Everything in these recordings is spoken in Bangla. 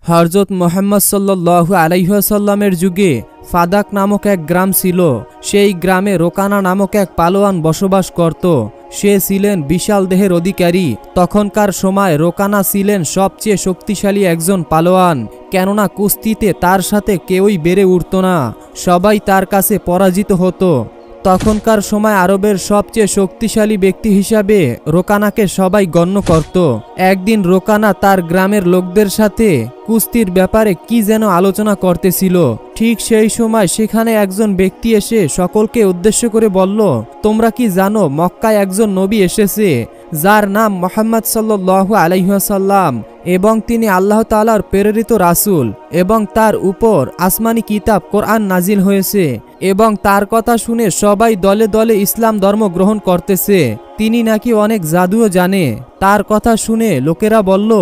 হযরত মুহাম্মদ সাল্লাল্লাহু আলাইহি ওয়াসাল্লামের যুগে ফাদাক নামক এক গ্রাম ছিল। সেই গ্রামে রোকানা নামক এক পালোয়ান বসবাস করত। সে ছিলেন বিশাল দেহের অধিকারী। তখনকার সময় রোকানা ছিলেন সবচেয়ে শক্তিশালী একজন পালোয়ান, কেননা কুস্তিতে তার সাথে কেউই বেড়ে উঠত না, সবাই তার কাছে পরাজিত হতো। তখনকার সময় আরবের সবচেয়ে শক্তিশালী ব্যক্তি হিসাবে রোকানাকে সবাই গণ্য করত। একদিন রোকানা তার গ্রামের লোকদের সাথে কুস্তির ব্যাপারে কি যেন আলোচনা করতেছিল। ঠিক সেই সময় সেখানে একজন ব্যক্তি এসে সকলকে উদ্দেশ্য করে বলল, তোমরা কি জানো মক্কায় একজন নবী এসেছে যার নাম মুহাম্মদ সাল্লাল্লাহু আলাইহি ওয়াসাল্লাম, এবং তিনি আল্লাহ তাআলার প্রেরিত রাসূল, এবং তার উপর আসমানি কিতাব কোরআন নাজিল হয়েছে, এবং তার কথা শুনে সবাই দলে দলে ইসলাম ধর্ম গ্রহণ করতেছে। তিনি নাকি অনেক জাদুও জানে। তার কথা শুনে লোকেরা বলল,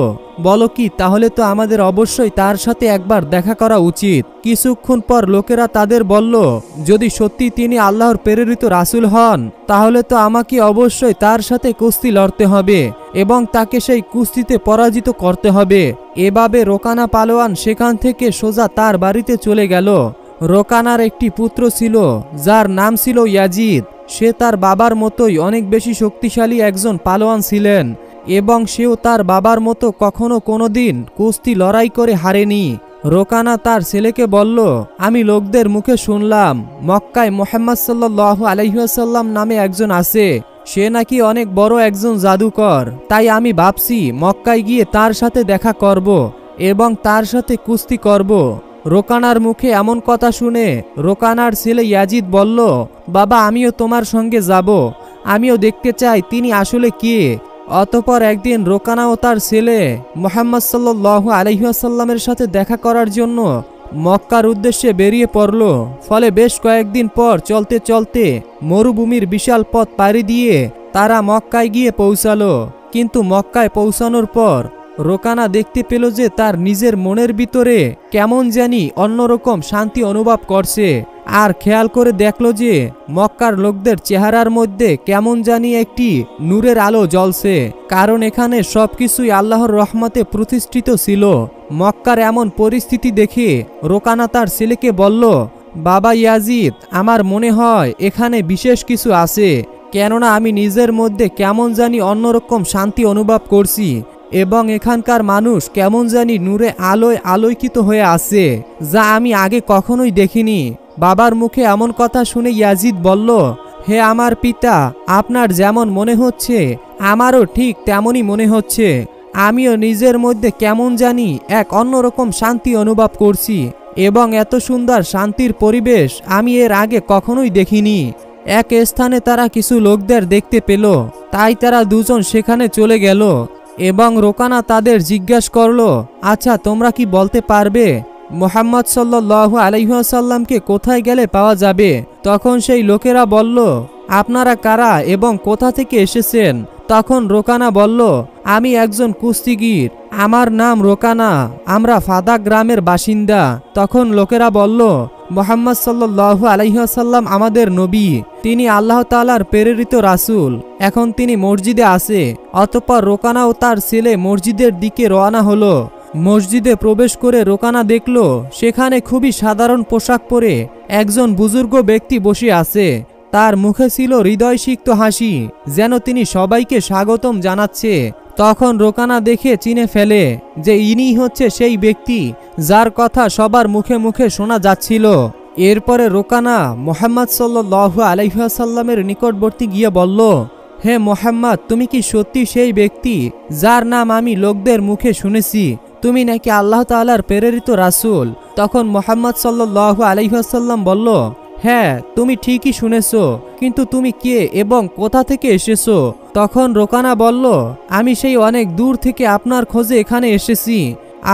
বলো কি, তাহলে তো আমাদের অবশ্যই তার সাথে একবার দেখা করা উচিত। কিছুক্ষণ পর লোকেরা তাদের বলল, যদি সত্যি তিনি আল্লাহর প্রেরিত রাসূল হন তাহলে তো আমাকে অবশ্যই তার সাথে কুস্তি লড়তে হবে এবং তাকে সেই কুস্তিতে পরাজিত করতে হবে। এভাবে রোকানা পালোয়ান সেখান থেকে সোজা তার বাড়িতে চলে গেল। রোকানার একটি পুত্র ছিল যার নাম ছিল ইয়াজিদ। সে তার বাবার মতোই অনেক বেশি শক্তিশালী একজন পালোয়ান ছিলেন, এবং সেও তার বাবার মতো কখনো কোনোদিন কুস্তি লড়াই করে হারেনি। রোকানা তার ছেলেকে বলল, আমি লোকদের মুখে শুনলাম মক্কায় মুহাম্মদ সাল্লাল্লাহু আলাইহি ওয়াসাল্লাম নামে একজন আছে, সে নাকি অনেক বড় একজন জাদুকর। তাই আমি ভাবছি মক্কায় গিয়ে তার সাথে দেখা করব এবং তার সাথে কুস্তি করব। রোকানার মুখে এমন কথা শুনে রোকানার ছেলে ইয়াজিদ বলল, বাবা, আমিও তোমার সঙ্গে যাব, আমিও দেখতে চাই তিনি আসলে কে। অতঃপর একদিন রোকানা ও তার ছেলে মুহাম্মদ সাল্লাল্লাহু আলাইহি ওয়াসাল্লামের সাথে দেখা করার জন্য মক্কার উদ্দেশ্যে বেরিয়ে পড়ল। ফলে বেশ কয়েকদিন পর চলতে চলতে মরুভূমির বিশাল পথ পাড়ি দিয়ে তারা মক্কায় গিয়ে পৌঁছালো। কিন্তু মক্কায় পৌঁছানোর পর রোকানা দেখতে পেল যে তার নিজের মনের ভিতরে কেমন জানি অন্যরকম শান্তি অনুভব করছে। আর খেয়াল করে দেখল যে মক্কার লোকদের চেহারার মধ্যে কেমন জানি একটি নূরের আলো জ্বলছে, কারণ এখানে সবকিছুই আল্লাহর রহমতে প্রতিষ্ঠিত ছিল। মক্কার এমন পরিস্থিতি দেখে রোকানা তার ছেলেকে বলল, বাবা ইয়াজিদ, আমার মনে হয় এখানে বিশেষ কিছু আছে, কেননা আমি নিজের মধ্যে কেমন জানি অন্যরকম শান্তি অনুভব করছি, এবং এখানকার মানুষ কেমন জানি নূরে আলোয় আলোকিত হয়ে আছে, যা আমি আগে কখনোই দেখিনি। বাবার মুখে এমন কথা শুনে ইয়াজিদ বলল, হে আমার পিতা, আপনার যেমন মনে হচ্ছে আমারও ঠিক তেমনই মনে হচ্ছে। আমিও নিজের মধ্যে কেমন জানি এক অন্যরকম শান্তি অনুভব করছি, এবং এত সুন্দর শান্তির পরিবেশ আমি এর আগে কখনোই দেখিনি। এক স্থানে তারা কিছু লোকদের দেখতে পেল, তাই তারা দুজন সেখানে চলে গেল এবং রোকানা তাদের জিজ্ঞাসা করল, আচ্ছা, তোমরা কি বলতে পারবে মুহাম্মদ সাল্লাল্লাহু আলাইহি ওয়াসাল্লামকে কোথায় গেলে পাওয়া যাবে? তখন সেই লোকেরা বলল, আপনারা কারা এবং কোথা থেকে এসেছেন? তখন রোকানা বলল, আমি একজন কুস্তিগীর, আমার নাম রোকানা, আমরা ফাদাক গ্রামের বাসিন্দা। তখন লোকেরা বলল, মুহাম্মদ সাল্লাল্লাহু আলাইহি ওয়াসাল্লাম আমাদের নবী, তিনি আল্লাহ তাআলার প্রেরিত রাসূল, এখন তিনি মসজিদে আছে। অতঃপর রোকানা ও তার ছেলে মসজিদের দিকে রওনা হলো। মসজিদে প্রবেশ করে রোকানা দেখল সেখানে খুবই সাধারণ পোশাক পরে একজন বুজুর্গ ব্যক্তি বসে আছে। তার মুখে ছিল হৃদয়সিক্ত হাসি, যেন তিনি সবাইকে স্বাগতম জানাচ্ছে। তখন রোকানা দেখে চিনে ফেলে যে ইনি হচ্ছে সেই ব্যক্তি যার কথা সবার মুখে মুখে শোনা যাচ্ছিল। এরপরে রোকানা মুহাম্মদ সাল্লাল্লাহু আলাইহি ওয়াসাল্লামের নিকটবর্তী গিয়ে বলল, হে মুহাম্মদ, তুমি কি সত্যি সেই ব্যক্তি যার নাম আমি লোকদের মুখে শুনেছি? তুমি নাকি আল্লাহ তাআলার প্রেরিত রাসূল? তখন মুহাম্মদ সাল্লাল্লাহু আলাইহি ওয়াসাল্লাম বলল, হ্যাঁ, তুমি ঠিকই শুনেছো, কিন্তু তুমি কে এবং কোথা থেকে এসেছো? তখন রোকানা বলল, আমি সেই অনেক দূর থেকে আপনার খোঁজে এখানে এসেছি।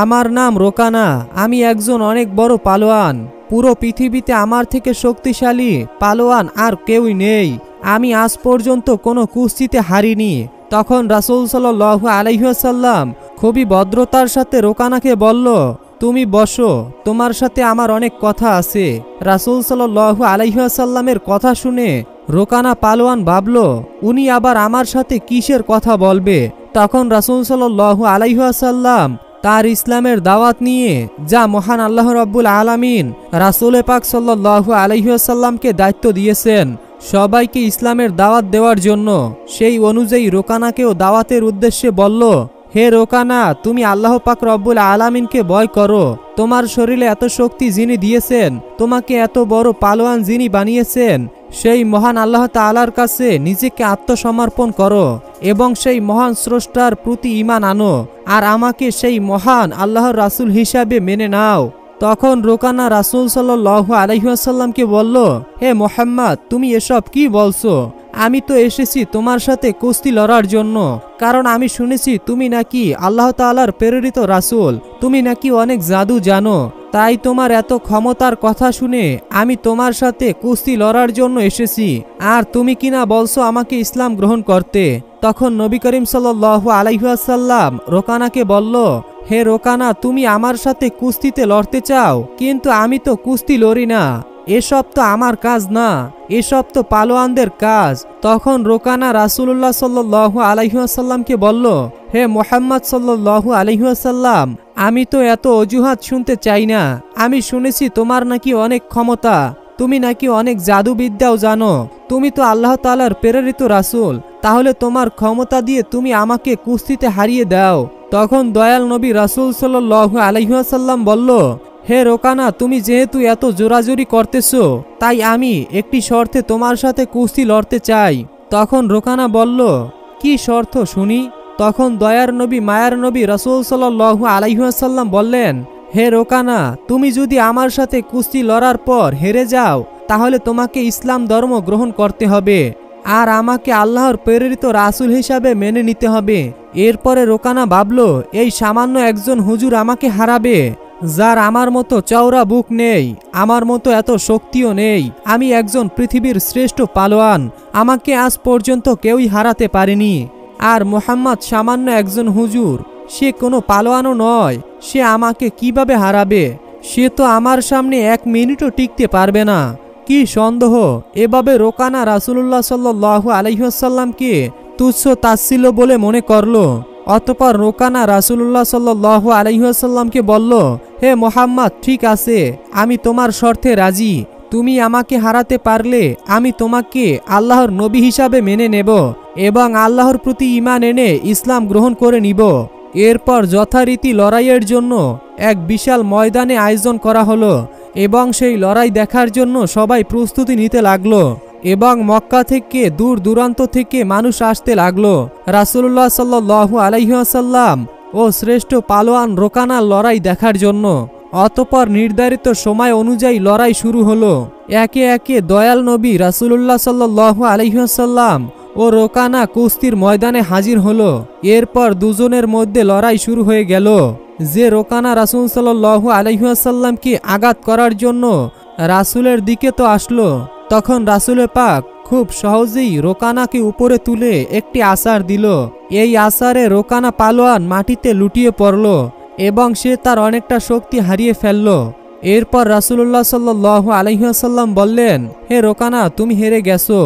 আমার নাম রোকানা, আমি একজন অনেক বড় পালোয়ান। পুরো পৃথিবীতে আমার থেকে শক্তিশালী পালোয়ান আর কেউই নেই। আমি আজ পর্যন্ত কোনো কুস্তিতে হারিনি। তখন রাসূল সাল্লাল্লাহু আলাইহি ওয়াসাল্লাম খুবই ভদ্রতার সাথে রোকানাকে বলল, তুমি বসো, তোমার সাথে আমার অনেক কথা আছে। রাসূল সাল্লাল্লাহু আলাইহি ওয়াসাল্লামের কথা শুনে রোকানা পালোয়ান ভাবল, উনি আবার আমার সাথে কিসের কথা বলবে। তখন রাসূল সাল্লাল্লাহু আলাইহি ওয়াসাল্লাম তার ইসলামের দাওয়াত নিয়ে যা মহান আল্লাহ রাব্বুল আলামিন রাসূল পাক সাল্লাল্লাহু আলাইহি ওয়াসাল্লামকে দায়িত্ব দিয়েছেন সবাইকে ইসলামের দাওয়াত দেওয়ার জন্য, সেই অনুযায়ী রোকানাকেও দাওয়াতের উদ্দেশ্যে বলল, হে রোকানা, তুমি আল্লাহ পাক রব্বুল আলামিনকে ভয় করো। তোমার শরীরে এত শক্তি যিনি দিয়েছেন, তোমাকে এত বড় পালোয়ান যিনি বানিয়েছেন, সেই মহান আল্লাহ তাআলার কাছে নিজেকে আত্মসমর্পণ করো এবং সেই মহান স্রষ্টার প্রতি ঈমান আনো, আর আমাকে সেই মহান আল্লাহর রাসূল হিসাবে মেনে নাও। তখন রোকানা রাসূল সাল্লাল্লাহু আলাইহি ওয়াসাল্লামকে বলল, হে মুহাম্মদ, তুমি এসব কি বলছো? আমি তো এসেছি তোমার সাথে কুস্তি লড়ার জন্য, কারণ আমি শুনেছি তুমি নাকি আল্লাহ তাআলার প্রেরিত রাসূল, তুমি নাকি অনেক জাদু জানো। তাই তোমার এত ক্ষমতার কথা শুনে আমি তোমার সাথে কুস্তি লড়ার জন্য এসেছি, আর তুমি কিনা বলছো আমাকে ইসলাম গ্রহণ করতে। তখন নবী করিম সাল্লাল্লাহু আলাইহি ওয়াসাল্লাম রোকানাকে বলল, হে রোকানা, তুমি আমার সাথে কুস্তিতে লড়তে চাও, কিন্তু আমি তো কুস্তি লড়ি না, এসব তো আমার কাজ না, এসব তো পালোয়ানদের কাজ। তখন রোকানা রাসূলুল্লাহ সাল্লাল্লাহু আলাইহি ওয়াসাল্লামকে বলল, হে মুহাম্মদ সাল্লাল্লাহু আলাইহি ওয়াসাল্লাম, আমি তো এত অজুহাত শুনতে চাই না। আমি শুনেছি তোমার নাকি অনেক ক্ষমতা, তুমি নাকি অনেক জাদুবিদ্যাও জানো, তুমি তো আল্লাহ তাআলার প্রেরিত রাসূল, তাহলে তোমার ক্ষমতা দিয়ে তুমি আমাকে কুস্তিতে হারিয়ে দাও। তখন দয়াল নবী রাসূল সাল্লাল্লাহু আলাইহি ওয়াসাল্লাম বলল, হে রোকানা, তুমি যেহেতু এত জোরাজুরি করতেছো, তাই আমি একটি শর্তে তোমার সাথে কুস্তি লড়তে চাই। তখন রোকানা বলল, কি শর্ত শুনি? তখন দয়ার নবী মায়ার নবী রাসূল সাল্লাল্লাহু আলাইহি ওয়াসাল্লাম বললেন, হে রোকানা, তুমি যদি আমার সাথে কুস্তি লড়ার পর হেরে যাও, তাহলে তোমাকে ইসলাম ধর্ম গ্রহণ করতে হবে, আর আমাকে আল্লাহর প্রেরিত রাসূল হিসাবে মেনে নিতে হবে। এরপরে রোকানা ভাবল, এই সামান্য একজন হুজুর আমাকে হারাবে, যার আমার মতো চওড়া বুক নেই, আমার মতো এত শক্তিও নেই, আমি একজন পৃথিবীর শ্রেষ্ঠ পালোয়ান, আমাকে আজ পর্যন্ত কেউই হারাতে পারেনি। আর মুহাম্মদ সামান্য একজন হুজুর, সে কোনো পালোয়ানও নয়, সে আমাকে কিভাবে হারাবে? সে তো আমার সামনে এক মিনিটও টিকতে পারবে না। কি সন্দেহ! এভাবে রোকানা রাসূলুল্লাহ সাল্লাল্লাহু আলাইহি ওয়াসাল্লামকে তুচ্ছ তাচ্ছিল্য বলে মনে করল। অতঃপর রোকানা রাসূলুল্লাহ সাল্লাল্লাহু আলাইহি ওয়াসাল্লামকে বলল, হে মুহাম্মদ, ঠিক আছে, আমি তোমার শর্তে রাজি। তুমি আমাকে হারাতে পারলে আমি তোমাকে আল্লাহর নবী হিসাবে মেনে নেব এবং আল্লাহর প্রতি ঈমান এনে ইসলাম গ্রহণ করে নিব। এরপর যথারীতি লড়াইয়ের জন্য এক বিশাল ময়দানে আয়োজন করা হলো এবং সেই লড়াই দেখার জন্য সবাই প্রস্তুতি নিতে লাগলো এবং মক্কা থেকে দূর দূরান্ত থেকে মানুষ আসতে লাগলো রাসূলুল্লাহ সাল্লাল্লাহু আলাইহি ওয়াসাল্লাম ও শ্রেষ্ঠ পালোয়ান রোকানার লড়াই দেখার জন্য। অতঃপর নির্ধারিত সময় অনুযায়ী লড়াই শুরু হলো। একে একে দয়াল নবী রাসূলুল্লাহ সাল্লাল্লাহু আলাইহি ওয়াসাল্লাম ও রোকানা কুস্তির ময়দানে হাজির হলো। এরপর দুজনের মধ্যে লড়াই শুরু হয়ে গেল। যে রোকানা রাসূল সাল্লাল্লাহু আলাইহি ওয়াসাল্লামকে আঘাত করার জন্য রাসূলের দিকে তো আসলো, তখন রাসূল পাক খুব সহজেই রোকানাকে উপরে তুলে একটি আছাড় দিল। এই আছাড়ে রোকানা পালোয়ান মাটিতে লুটিয়ে পড়ল এবং সে তার অনেকটা শক্তি হারিয়ে ফেলল। এরপর রাসূলুল্লাহ সাল্লাল্লাহু আলাইহি ওয়াসাল্লাম বললেন, হে রোকানা, তুমি হেরে গেছো,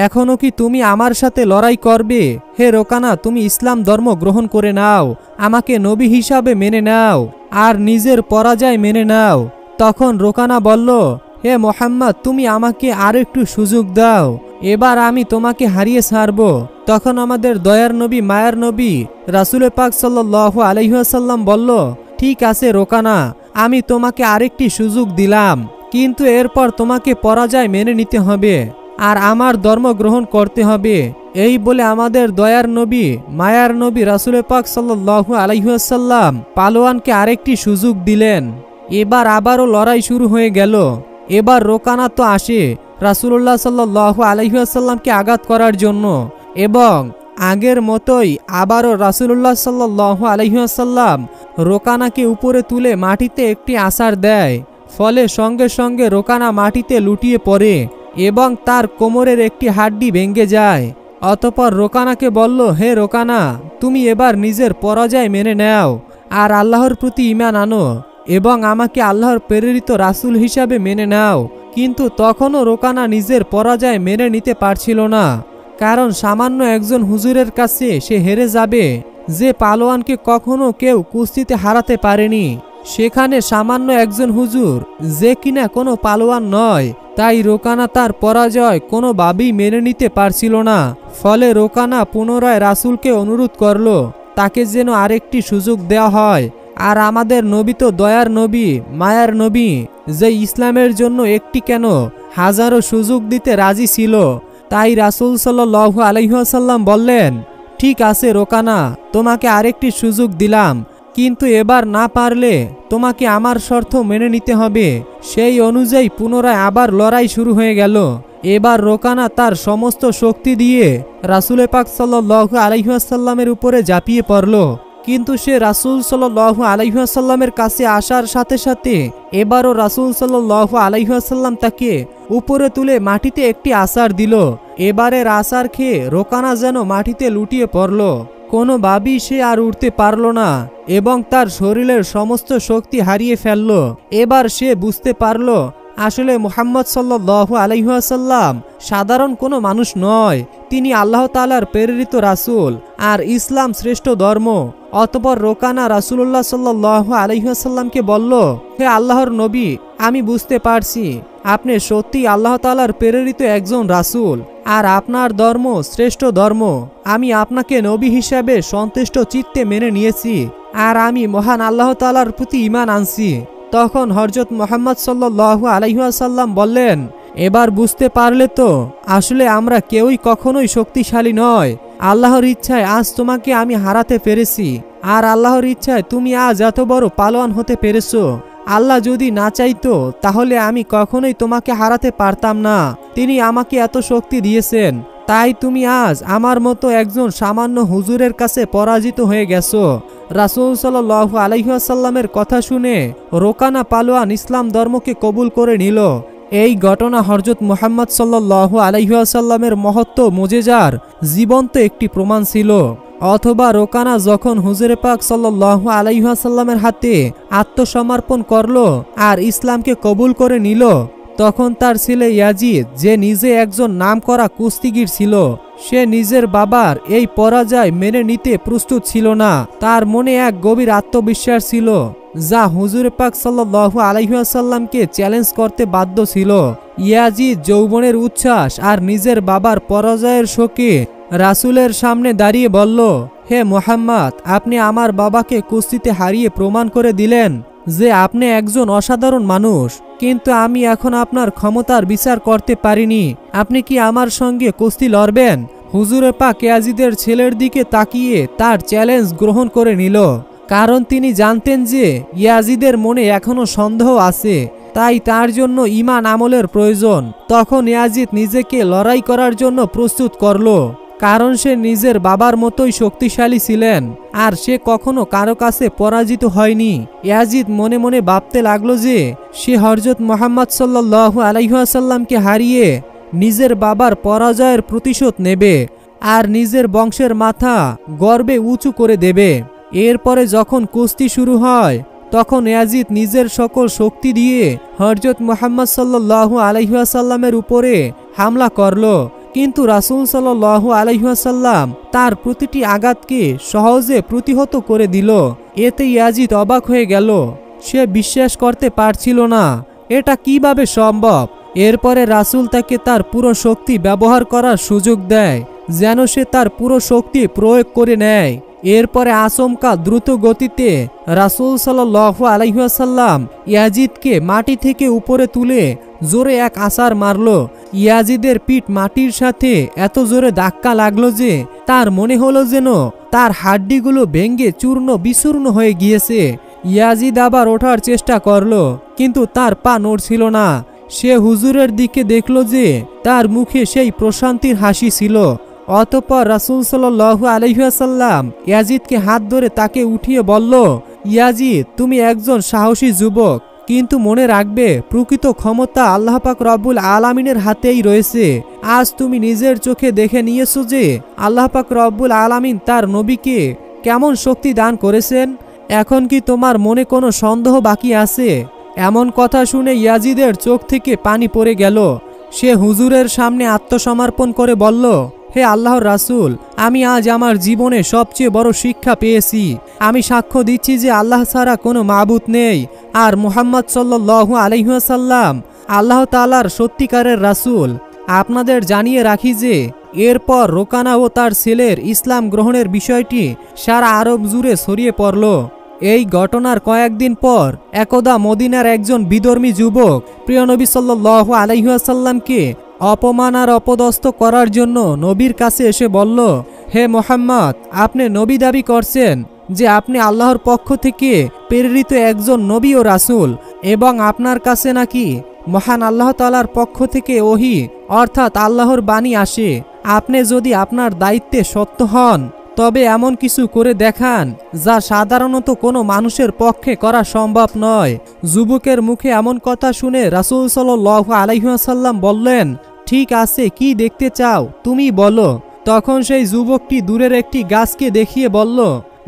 এখনো কি তুমি আমার সাথে লড়াই করবে? হে রোকানা, তুমি ইসলাম ধর্ম গ্রহণ করে নাও, আমাকে নবী হিসাবে মেনে নাও আর নিজের পরাজয় মেনে নাও। তখন রোকানা বলল, হে মুহাম্মদ, তুমি আমাকে আর একটু সুযোগ দাও, এবার আমি তোমাকে হারিয়ে ছাড়ব। তখন আমাদের দয়ার নবী মায়ার নবী রাসূল পাক সাল্লাল্লাহু আলাইহি ওয়াসাল্লাম বলল, ঠিক আছে রোকানা, আমি তোমাকে আরেকটি সুযোগ দিলাম, কিন্তু এরপর তোমাকে পরাজয় মেনে নিতে হবে আর আমার ধর্ম গ্রহণ করতে হবে। এই বলে আমাদের দয়ার নবী মায়ার নবী রাসূল পাক সাল্লাল্লাহু আলাইহি ওয়াসাল্লাম পালোয়ানকে আরেকটি সুযোগ দিলেন। এবার আবারও লড়াই শুরু হয়ে গেল। এবার রোকানা তো আসে রাসূলুল্লাহ সাল্লাল্লাহু আলাইহি ওয়াসাল্লামকে আঘাত করার জন্য এবং আগের মতোই আবারও রাসূলুল্লাহ সাল্লাল্লাহু আলাইহি ওয়াসাল্লাম রোকানাকে উপরে তুলে মাটিতে একটি আছাড় দেয়। ফলে সঙ্গে সঙ্গে রোকানা মাটিতে লুটিয়ে পড়ে এবং তার কোমরের একটি হাড্ডি ভেঙে যায়। অতঃপর রোকানাকে বলল, হে রোকানা, তুমি এবার নিজের পরাজয় মেনে নাও আর আল্লাহর প্রতি ঈমান আনো এবং আমাকে আল্লাহর প্রেরিত রাসূল হিসাবে মেনে নাও। কিন্তু তখনও রোকানা নিজের পরাজয় মেনে নিতে পারছিল না, কারণ সামান্য একজন হুজুরের কাছে সে হেরে যাবে যে পালোয়ানকে কখনো কেউ কুস্তিতে হারাতে পারেনি। সেখানে সামান্য একজন হুজুর, যে কিনা কোনো পালোয়ান নয়। তাই রোকানা তার পরাজয় কোনোভাবেই মেনে নিতে পারছিল না। ফলে রোকানা পুনরায় রাসূলকে অনুরোধ করল তাকে যেন আরেকটি সুযোগ দেওয়া হয়। আর আমাদের নবী তো দয়ার নবী, মায়ার নবী, যে ইসলামের জন্য একটি কেন হাজারো সুযোগ দিতে রাজি ছিল। তাই রাসূল সাল্লাল্লাহু আলাইহি ওয়াসাল্লাম বললেন, ঠিক আছে রোকানা, তোমাকে আরেকটি সুযোগ দিলাম, কিন্তু এবার না পারলে তোমাকে আমার শর্ত মেনে নিতে হবে। সেই অনুযায়ী পুনরায় আবার লড়াই শুরু হয়ে গেল। এবার রোকানা তার সমস্ত শক্তি দিয়ে রাসূল পাক সাল্লাল্লাহু আলাইহি ওয়াসাল্লামের উপরে ঝাঁপিয়ে পড়ল। কিন্তু সে রাসূল সাল্লাল্লাহু আলাইহি ওয়াসাল্লামের কাছে আসার সাথে সাথে এবারও রাসূল সাল্লাল্লাহু আলাইহি ওয়াসাল্লাম তাকে উপরে তুলে মাটিতে একটি আছাড় দিল। এবারের আছাড় খেয়ে রোকানা যেন মাটিতে লুটিয়ে পড়ল। কোনোভাবেই সে আর উঠতে পারল না এবং তার শরীরের সমস্ত শক্তি হারিয়ে ফেলল। এবার সে বুঝতে পারল আসলে মুহাম্মদ সাল্লাল্লাহু আলাইহি ওয়াসাল্লাম সাধারণ কোনো মানুষ নয়, তিনি আল্লাহ তাআলার প্রেরিত রাসূল আর ইসলাম শ্রেষ্ঠ ধর্ম। অতঃপর রোকানা রাসূলুল্লাহ সাল্লাল্লাহু আলাইহি ওয়াসাল্লামকে বলল, হে আল্লাহর নবী, আমি বুঝতে পারছি আপনি সত্যি আল্লাহ তাআলার প্রেরিত একজন রাসূল আর আপনার ধর্ম শ্রেষ্ঠ ধর্ম। আমি আপনাকে নবী হিসাবে সন্তুষ্ট চিত্তে মেনে নিয়েছি আর আমি মহান আল্লাহ তাআলার প্রতি ঈমান আনছি। তখন হযরত মুহাম্মদ সাল্লাল্লাহু আলাইহি ওয়াসাল্লাম বললেন, এবার বুঝতে পারলে তো আসলে আমরা কেউই কখনোই শক্তিশালী নয়। আল্লাহর ইচ্ছায় আজ তোমাকে আমি হারাতে পেরেছি আর আল্লাহর ইচ্ছায় তুমি আজ এত বড় পালোয়ান হতে পেরেছো। আল্লাহ যদি না চাইতো তাহলে আমি কখনোই তোমাকে হারাতে পারতাম না। তিনি আমাকে এত শক্তি দিয়েছেন, তাই তুমি আজ আমার মতো একজন সামান্য হুজুরের কাছে পরাজিত হয়ে গেছো। রাসূল সাল্লাল্লাহু আলাইহি ওয়াসাল্লামের কথা শুনে রোকানা পালোয়ান ইসলাম ধর্মকে কবুল করে নিল। এই ঘটনা হযরত মুহাম্মদ সাল্লাল্লাহু আলাইহি ওয়াসাল্লামের মহত্ব মুজিজার জীবন্ত একটি প্রমাণ ছিল। অথবা রোকানা যখন হুজুরে পাক সাল্লাল্লাহু আলাইহি ওয়াসাল্লামের হাতে আত্মসমর্পণ করলো আর ইসলামকে কবুল করে নিল, তখন তার ছেলে ইয়াজিদ, যে নিজে একজন নামকরা কুস্তিগীর ছিল, সে নিজের বাবার এই পরাজয় মেনে নিতে প্রস্তুত ছিল না। তার মনে এক গভীর আত্মবিশ্বাস ছিল যা হুজুর পাক সাল্লাল্লাহু আলাইহি ওয়াসাল্লামকে চ্যালেঞ্জ করতে বাধ্য ছিল। ইয়াজিদ যৌবনের উচ্ছ্বাস আর নিজের বাবার পরাজয়ের শোকে রাসূলের সামনে দাঁড়িয়ে বলল, হে মুহাম্মদ, আপনি আমার বাবাকে কুস্তিতে হারিয়ে প্রমাণ করে দিলেন যে আপনি একজন অসাধারণ মানুষ, কিন্তু আমি এখন আপনার ক্ষমতার বিচার করতে পারিনি। আপনি কি আমার সঙ্গে কুস্তি লড়বেন? হুজুরে পাক ইয়াজিদের ছেলের দিকে তাকিয়ে তার চ্যালেঞ্জ গ্রহণ করে নিল, কারণ তিনি জানতেন যে ইয়াজিদের মনে এখনো সন্দেহ আছে, তাই তার জন্য ঈমান আমলের প্রয়োজন। তখন ইয়াজিদ নিজেকে লড়াই করার জন্য প্রস্তুত করল, কারণ সে নিজের বাবার মতোই শক্তিশালী ছিলেন আর সে কখনো কারো কাছে পরাজিত হয়নি। ইয়াজিদ মনে মনে ভাবতে লাগলো যে সে হযরত মুহাম্মদ সাল্লাল্লাহু আলাইহি ওয়াসাল্লামকে হারিয়ে নিজের বাবার পরাজয়ের প্রতিশোধ নেবে আর নিজের বংশের মাথা গর্বে উঁচু করে দেবে। এরপরে যখন কুস্তি শুরু হয় তখন ইয়াজিদ নিজের সকল শক্তি দিয়ে হযরত মুহাম্মদ সাল্লাল্লাহু আলাইহি ওয়াসাল্লামের উপরে হামলা করল, কিন্তু রাসূল সাল্লাল্লাহু আলাইহি ওয়াসাল্লাম তার প্রতিটি আঘাতকে সহজে প্রতিহত করে দিল। এতে ইয়াজিদ অবাক হয়ে গেল, সে বিশ্বাস করতে পারছিল না এটা কিভাবে সম্ভব। এরপরে রাসূল তাকে তার পুরো শক্তি ব্যবহার করার সুযোগ দেয় যেন সে তার পুরো শক্তি প্রয়োগ করে নেয়। এরপরে আচমকা দ্রুত গতিতে রাসূল সাল্লাল্লাহু আলাইহি ওয়াসাল্লাম ইয়াজিদকে মাটি থেকে উপরে তুলে জোরে এক আছাড় মারল। ইয়াজিদের পিঠ মাটির সাথে এত জোরে ধাক্কা লাগলো যে তার মনে হলো যেন তার হাড্ডিগুলো ভেঙে চূর্ণ বিচূর্ণ হয়ে গিয়েছে। ইয়াজিদ আবার ওঠার চেষ্টা করলো, কিন্তু তার পা নড়ছিল না। সে হুজুরের দিকে দেখল যে তার মুখে সেই প্রশান্তির হাসি ছিল। অতঃপর রাসূল সাল্লাল্লাহু আলাইহি ওয়াসাল্লাম ইয়াজিদকে হাত ধরে তাকে উঠিয়ে বলল, ইয়াজিদ, তুমি একজন সাহসী যুবক, কিন্তু মনে রাখবে প্রকৃত ক্ষমতা আল্লাহ পাক রব্বুল আলামিনের হাতেই রয়েছে। আজ তুমি নিজের চোখে দেখে নিয়েছো যে আল্লাহ পাক রব্বুল আলামিন তার নবীকে কেমন শক্তি দান করেছেন। এখন কি তোমার মনে কোনো সন্দেহ বাকি আছে? এমন কথা শুনে ইয়াজিদের চোখ থেকে পানি পড়ে গেল। সে হুজুরের সামনে আত্মসমর্পণ করে বলল, হে আল্লাহর রাসূল, আমি আজ আমার জীবনে সবচেয়ে বড় শিক্ষা পেয়েছি। আমি সাক্ষ্য দিচ্ছি যে আল্লাহ ছাড়া কোনো মাবুদ নেই, আর মুহাম্মদ সাল্লাল্লাহু আলাইহি ওয়াসাল্লাম আল্লাহ তাআলার সত্যিকারের রাসূল। আপনাদের জানিয়ে রাখি যে এরপর রোকানা ও তার ছেলের ইসলাম গ্রহণের বিষয়টি সারা আরব জুড়ে ছড়িয়ে পড়ল। এই ঘটনার কয়েকদিন পর একদা মদিনার একজন বিধর্মী যুবক প্রিয় নবী সাল্লাল্লাহু আলাইহি ওয়াসাল্লামকে অপমান আর অপদস্থ করার জন্য নবীর কাছে এসে বলল, হে মুহাম্মদ, আপনি নবী দাবি করছেন যে আপনি আল্লাহর পক্ষ থেকে প্রেরিত একজন নবী ও রাসূল, এবং আপনার কাছে নাকি মহান আল্লাহ তাআলার পক্ষ থেকে ওহী অর্থাৎ আল্লাহর বাণী আসে। আপনি যদি আপনার দায়িত্বে সত্য হন তবে এমন কিছু করে দেখান যা সাধারণত কোনো মানুষের পক্ষে করা সম্ভব নয়। যুবকের মুখে এমন কথা শুনে রাসূল সাল্লাল্লাহু আলাইহি ওয়াসাল্লাম বললেন, ঠিক আছে, কি দেখতে চাও তুমি বলো। তখন সেই যুবকটি দূরের একটি গাছকে দেখিয়ে বলল,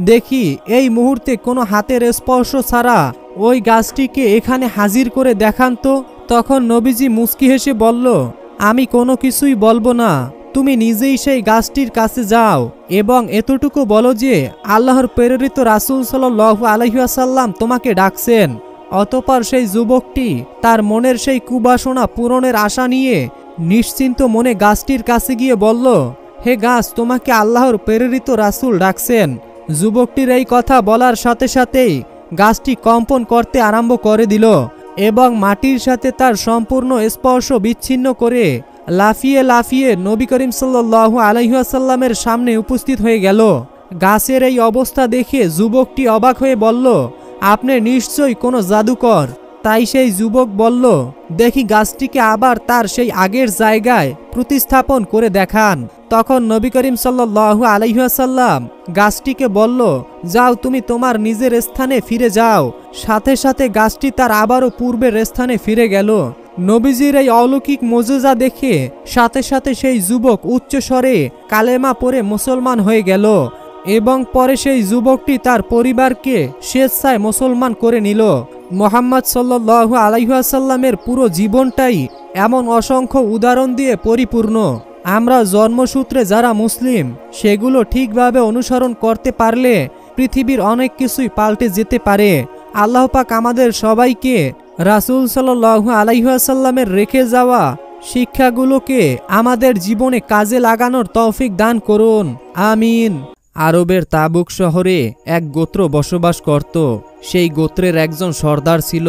দেখি এই মুহূর্তে কোনো হাতের স্পর্শ ছাড়া ওই গাছটিকে এখানে হাজির করে দেখান তো। তখন নবীজি মুচকি হেসে বলল, আমি কোনো কিছুই বলবো না, তুমি নিজেই সেই গাছটির কাছে যাও এবং এতটুকু বলো যে আল্লাহর প্রেরিত রাসূল সাল্লাল্লাহু আলাইহি ওয়াসাল্লাম তোমাকে ডাকছেন। অতঃপর সেই যুবকটি তার মনের সেই কুবাসনা পূরণের আশা নিয়ে নিশ্চিন্ত মনে গাছটির কাছে গিয়ে বলল, হে গাছ, তোমাকে আল্লাহর প্রেরিত রাসূল ডাকছেন। যুবকটির এই কথা বলার সাথে সাথেই গাছটি কম্পন করতে আরম্ভ করে দিল এবং মাটির সাথে তার সম্পূর্ণ স্পর্শ বিচ্ছিন্ন করে লাফিয়ে লাফিয়ে নবী করিম সাল্লাল্লাহু আলাইহি ওয়াসাল্লামের সামনে উপস্থিত হয়ে গেল। গাছের এই অবস্থা দেখে যুবকটি অবাক হয়ে বলল, আপনি নিশ্চয়ই কোনো জাদুকর। তাই সেই যুবক বলল, দেখি গাছটিকে আবার তার সেই আগের জায়গায় প্রতিস্থাপন করে দেখান। তখন নবী করিম সাল্লাল্লাহু আলাইহি ওয়াসাল্লাম গাছটিকে বলল, যাও, তুমি তোমার নিজের স্থানে ফিরে যাও। সাথে সাথে গাছটি তার আবারও পূর্বের স্থানে ফিরে গেল। নবীজির এই অলৌকিক মুজিজা দেখে সাথে সাথে সেই যুবক উচ্চ স্বরে কালেমা পড়ে মুসলমান হয়ে গেল এবং পরে সেই যুবকটি তার পরিবারকে স্বেচ্ছায় মুসলমান করে নিল। মুহাম্মদ সাল্লাল্লাহু আলাইহি ওয়াসাল্লামের পুরো জীবনটাই এমন অসংখ্য উদাহরণ দিয়ে পরিপূর্ণ। আমরা জন্মসূত্রে যারা মুসলিম সেগুলো ঠিকভাবে অনুসরণ করতে পারলে পৃথিবীর অনেক কিছুই পাল্টে যেতে পারে। আল্লাহ পাক আমাদের সবাইকে রাসূল সাল্লাল্লাহু আলাইহি ওয়াসাল্লামের রেখে যাওয়া শিক্ষাগুলোকে আমাদের জীবনে কাজে লাগানোর তৌফিক দান করুন, আমিন। আরবের তাবুক শহরে এক গোত্র বসবাস করত। সেই গোত্রের একজন সর্দার ছিল